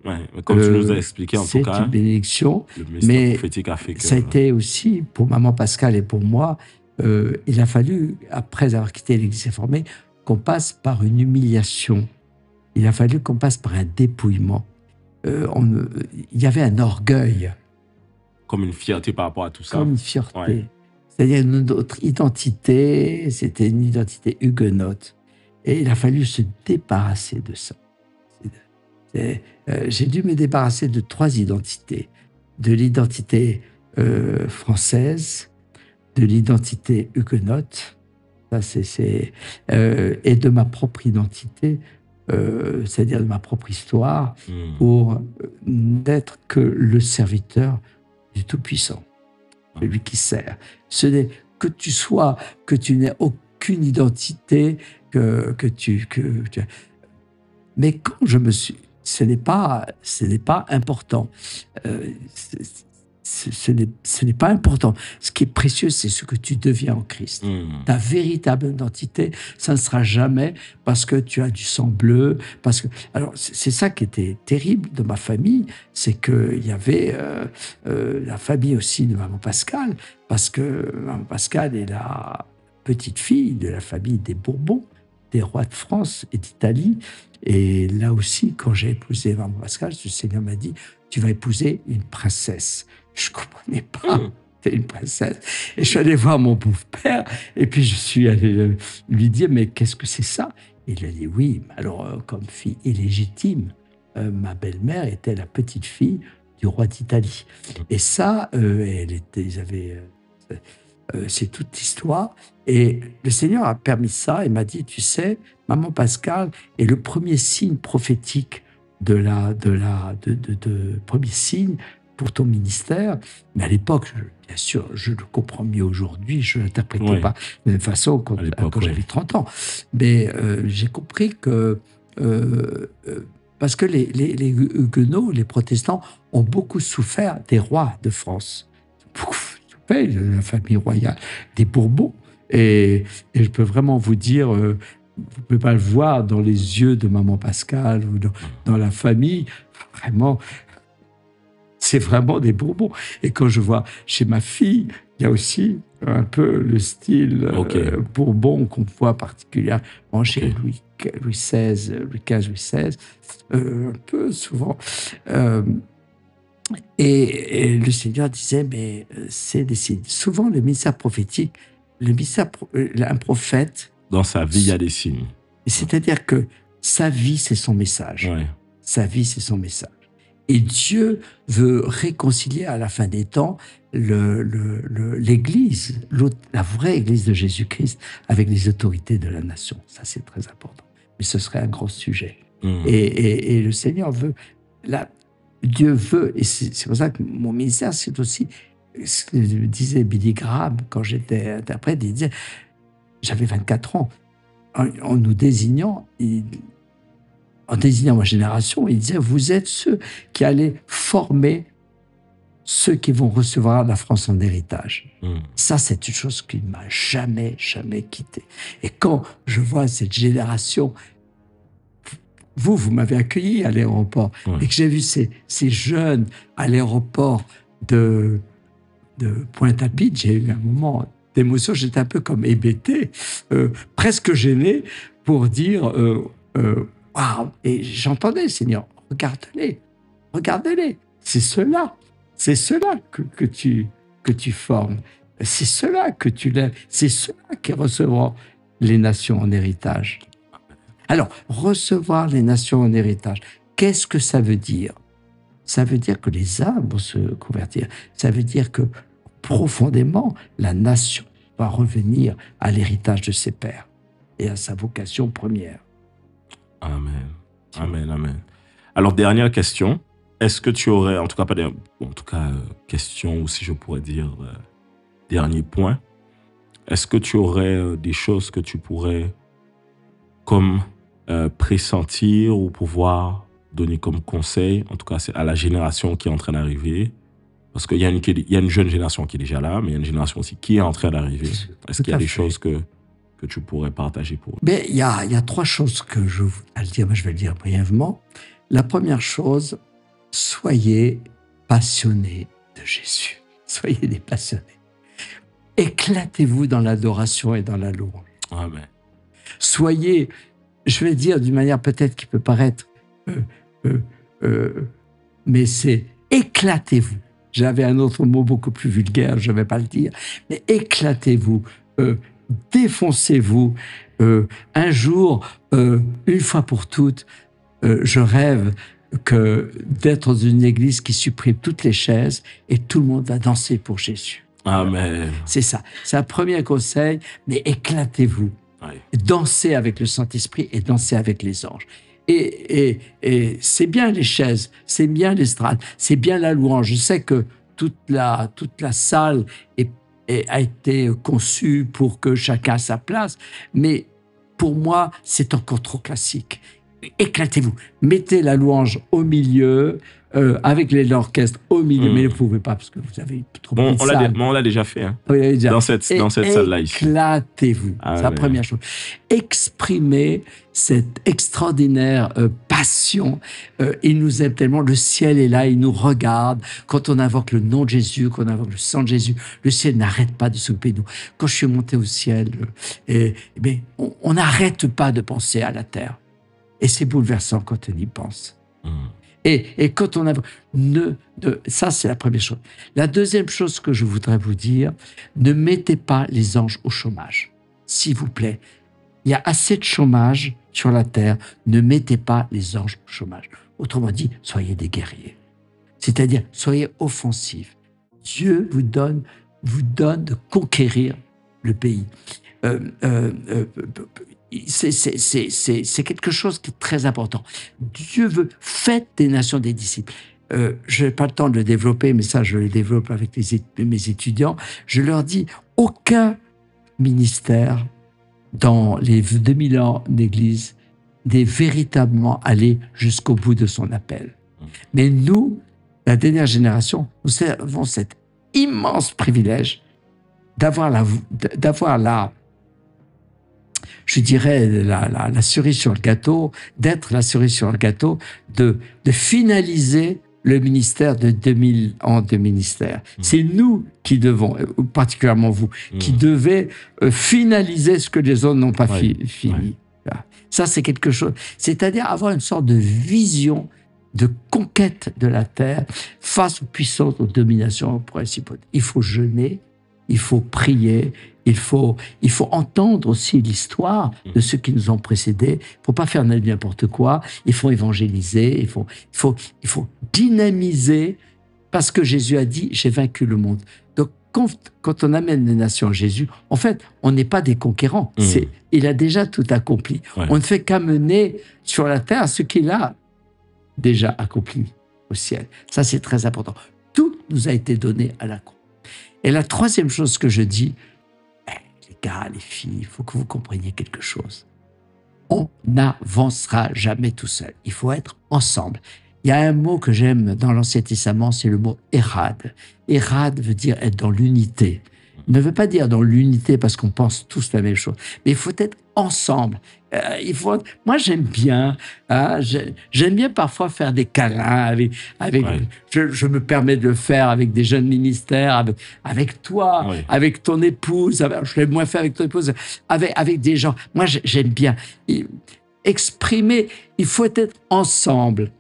Speaker 1: Ouais, comme tu nous as expliqué, en tout cas,
Speaker 2: c'est une bénédiction.
Speaker 1: le mystère prophétique a fait que...
Speaker 2: Ça a été aussi, pour maman Pascal et pour moi, il a fallu, après avoir quitté l'Église réformée, qu'on passe par une humiliation. Il a fallu qu'on passe par un dépouillement. Il y avait un orgueil.
Speaker 1: Comme une fierté par rapport à tout ça.
Speaker 2: Comme une fierté.
Speaker 1: Ouais.
Speaker 2: C'est-à-dire notre identité, c'était une identité huguenote. Et il a fallu se débarrasser de ça. J'ai dû me débarrasser de 3 identités. De l'identité française, de l'identité huguenote, et de ma propre identité, c'est-à-dire de ma propre histoire, pour n'être que le serviteur du Tout-Puissant, celui qui sert. Ce n'est que tu n'aies aucune identité, mais quand je me suis... Ce n'est pas important. Ce n'est pas important. Ce qui est précieux, c'est ce que tu deviens en Christ. Ta véritable identité, ça ne sera jamais parce que tu as du sang bleu. Alors, c'est ça qui était terrible de ma famille, c'est qu'il y avait la famille aussi de maman Pascal, parce que maman Pascal est la petite fille de la famille des Bourbons, des rois de France et d'Italie. Et là aussi, quand j'ai épousé maman Pascal, le Seigneur m'a dit, tu vas épouser une princesse. Je ne comprenais pas. C'était une princesse. Et je suis allé voir mon pauvre père, et puis je suis allé lui dire, mais qu'est-ce que c'est ça? Et il a dit, oui, alors comme fille illégitime, ma belle-mère était la petite fille du roi d'Italie. Et ça, c'est toute l'histoire. Et le Seigneur a permis ça et m'a dit, tu sais, maman Pascal est le premier signe prophétique premier signe pour ton ministère. Mais à l'époque, bien sûr, je le comprends mieux aujourd'hui, je ne l'interprétais pas de la même façon quand j'avais 30 ans. Mais j'ai compris que... parce que les Huguenots, les protestants, ont beaucoup souffert des rois de France. Beaucoup souffert de la famille royale, des Bourbons. Et je peux vraiment vous dire... vous ne pouvez pas le voir dans les yeux de maman Pascal ou dans la famille. Vraiment, c'est vraiment des Bourbons. Et quand je vois chez ma fille, il y a aussi un peu le style Bourbon qu'on voit particulièrement chez Louis XVI, Louis XVI, un peu souvent. Et le Seigneur disait, mais c'est des signes. Souvent, le ministère prophétique, un prophète,
Speaker 1: dans sa vie, il y a des signes.
Speaker 2: C'est-à-dire que sa vie, c'est son message.
Speaker 1: Ouais.
Speaker 2: Sa vie, c'est son message. Et Dieu veut réconcilier à la fin des temps l'Église, la vraie Église de Jésus-Christ, avec les autorités de la nation. Ça, c'est très important. Mais ce serait un grand sujet. Et le Seigneur veut... Dieu veut, et c'est pour ça que mon ministère, c'est aussi ce que disait Billy Graham quand j'étais interprète. Il disait... J'avais 24 ans. En nous désignant, en désignant ma génération, il disait, vous êtes ceux qui allez former ceux qui vont recevoir la France en héritage. Ça, c'est une chose qui ne m'a jamais quitté. Et quand je vois cette génération, vous m'avez accueilli à l'aéroport, et que j'ai vu ces jeunes à l'aéroport de Pointe-à-Pitre, j'ai eu un moment d'émotion, j'étais un peu comme hébété, presque gêné, pour dire waouh, et j'entendais le Seigneur, regardez-les, c'est cela que tu formes, c'est cela que tu lèves, c'est cela qui recevront les nations en héritage. Alors, recevoir les nations en héritage, qu'est-ce que ça veut dire? Ça veut dire que les âmes vont se convertir. Ça veut dire que profondément, la nation va revenir à l'héritage de ses pères et à sa vocation première.
Speaker 1: Amen. Amen, amen. Alors, dernière question. Est-ce que tu aurais, en tout cas, pas des, en tout cas, question, ou si je pourrais dire, dernier point, est-ce que tu aurais des choses que tu pourrais comme pressentir ou pouvoir donner comme conseil, en tout cas c'est à la génération qui est en train d'arriver, parce qu'il y a une jeune génération qui est déjà là, mais il y a une génération aussi qui est en train d'arriver. Est-ce qu'il y a des choses que tu pourrais partager pour eux?
Speaker 2: Mais il y a trois choses que je vais le dire, mais je vais le dire brièvement. La première chose, soyez passionnés de Jésus. Soyez des passionnés. Éclatez-vous dans l'adoration et dans la louange.
Speaker 1: Amen.
Speaker 2: Soyez, je vais dire d'une manière peut-être qui peut paraître, mais c'est éclatez-vous. J'avais un autre mot beaucoup plus vulgaire, je ne vais pas le dire, mais éclatez-vous, défoncez-vous. Un jour, une fois pour toutes, je rêve d'être dans une église qui supprime toutes les chaises et tout le monde va danser pour Jésus.
Speaker 1: Amen.
Speaker 2: C'est ça. C'est un premier conseil, mais éclatez-vous.
Speaker 1: Ouais.
Speaker 2: Dansez avec le Saint-Esprit et dansez avec les anges. Et c'est bien les chaises, c'est bien l'estrade, c'est bien la louange. Je sais que toute la salle a été conçue pour que chacun a sa place, mais pour moi, c'est encore trop classique. Éclatez-vous, mettez la louange au milieu, avec l'orchestre au milieu, mais ne pouvez pas parce que vous avez trop de salle.
Speaker 1: On l'a déjà fait, hein,
Speaker 2: Oui, déjà.
Speaker 1: dans cette salle-là ici.
Speaker 2: Éclatez-vous, c'est la première chose. Exprimez cette extraordinaire passion. Il nous aime tellement, le ciel est là, il nous regarde. Quand on invoque le nom de Jésus, quand on invoque le sang de Jésus, le ciel n'arrête pas de s'occuper de nous. Quand je suis monté au ciel, on n'arrête pas de penser à la terre. Et c'est bouleversant quand on y pense. Et quand on a... ça, c'est la première chose. La deuxième chose que je voudrais vous dire, ne mettez pas les anges au chômage. S'il vous plaît, il y a assez de chômage sur la terre. Ne mettez pas les anges au chômage. Autrement dit, soyez des guerriers. C'est-à-dire, soyez offensifs. Dieu vous donne de conquérir le pays. C'est quelque chose qui est très important. Dieu veut, faites des nations des disciples. Je n'ai pas le temps de le développer, mais ça, je le développe avec mes étudiants. Je leur dis, aucun ministère dans les 2000 ans d'Église n'est véritablement allé jusqu'au bout de son appel. Mais nous, la dernière génération, nous avons cet immense privilège d'avoir je dirais, la cerise sur le gâteau, d'être la cerise sur le gâteau, de finaliser le ministère de 2000 ans de ministère. C'est nous qui devons, particulièrement vous, qui devez finaliser ce que les autres n'ont pas fini. Ça, c'est quelque chose. C'est-à-dire avoir une sorte de vision de conquête de la terre face aux puissances, aux dominations principales. Il faut jeûner, il faut prier, il faut entendre aussi l'histoire de ceux qui nous ont précédés. Il ne faut pas faire n'importe quoi. Il faut évangéliser. Il faut dynamiser parce que Jésus a dit « j'ai vaincu le monde ». Donc, quand on amène les nations à Jésus, en fait, on n'est pas des conquérants. Il a déjà tout accompli. Ouais. On ne fait qu'amener sur la terre ce qu'il a déjà accompli au ciel. Ça, c'est très important. Tout nous a été donné à la croix. Et la troisième chose que je dis, les gars, les filles, il faut que vous compreniez quelque chose. On n'avancera jamais tout seul. Il faut être ensemble. Il y a un mot que j'aime dans l'Ancien Testament, c'est le mot « érad ». Érad veut dire être dans l'unité. Il ne veut pas dire dans l'unité parce qu'on pense tous la même chose, mais il faut être ensemble. Moi, j'aime bien parfois faire des câlins je me permets de le faire avec des jeunes ministères, avec toi, avec ton épouse. Je l'ai moins fait avec ton épouse, avec des gens. Moi, j'aime bien exprimer. Il faut être ensemble.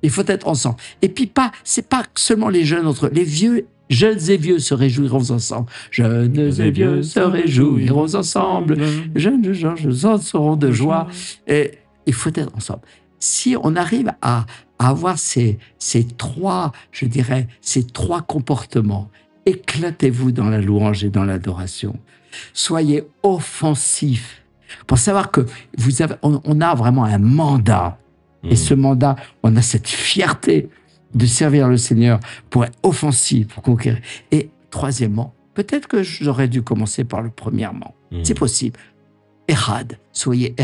Speaker 2: Il faut être ensemble. Et puis c'est pas seulement les jeunes entre eux, les vieux. Jeunes et vieux se réjouiront ensemble. Jeunes et vieux se réjouiront ensemble. Jeunes gens seront de joie. Et Il faut être ensemble. Si on arrive à avoir ces trois, je dirais, ces trois comportements, éclatez-vous dans la louange et dans l'adoration. Soyez offensifs pour savoir que on a vraiment un mandat. Et ce mandat, on a cette fierté de servir le Seigneur pour être offensif, pour conquérir. Et troisièmement, peut-être que j'aurais dû commencer par le premièrement. C'est possible. Ehad, soyez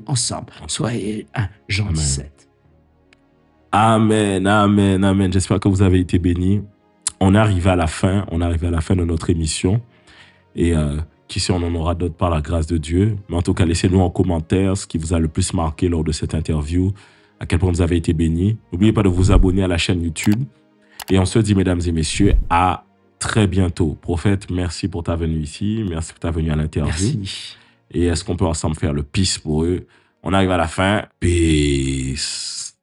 Speaker 2: ensemble, soyez un. Jean 17.
Speaker 1: Amen, amen, amen. J'espère que vous avez été bénis. On arrive à la fin de notre émission. Et qui sait, on en aura d'autres par la grâce de Dieu. Mais en tout cas, laissez-nous en commentaire ce qui vous a le plus marqué lors de cette interview, à quel point vous avez été bénis. N'oubliez pas de vous abonner à la chaîne YouTube. Et on se dit, mesdames et messieurs, à très bientôt. Prophète, merci pour ta venue ici. Merci pour ta venue à l'interview.
Speaker 2: Merci.
Speaker 1: Et est-ce qu'on peut ensemble faire le peace pour eux? On arrive à la fin. Peace.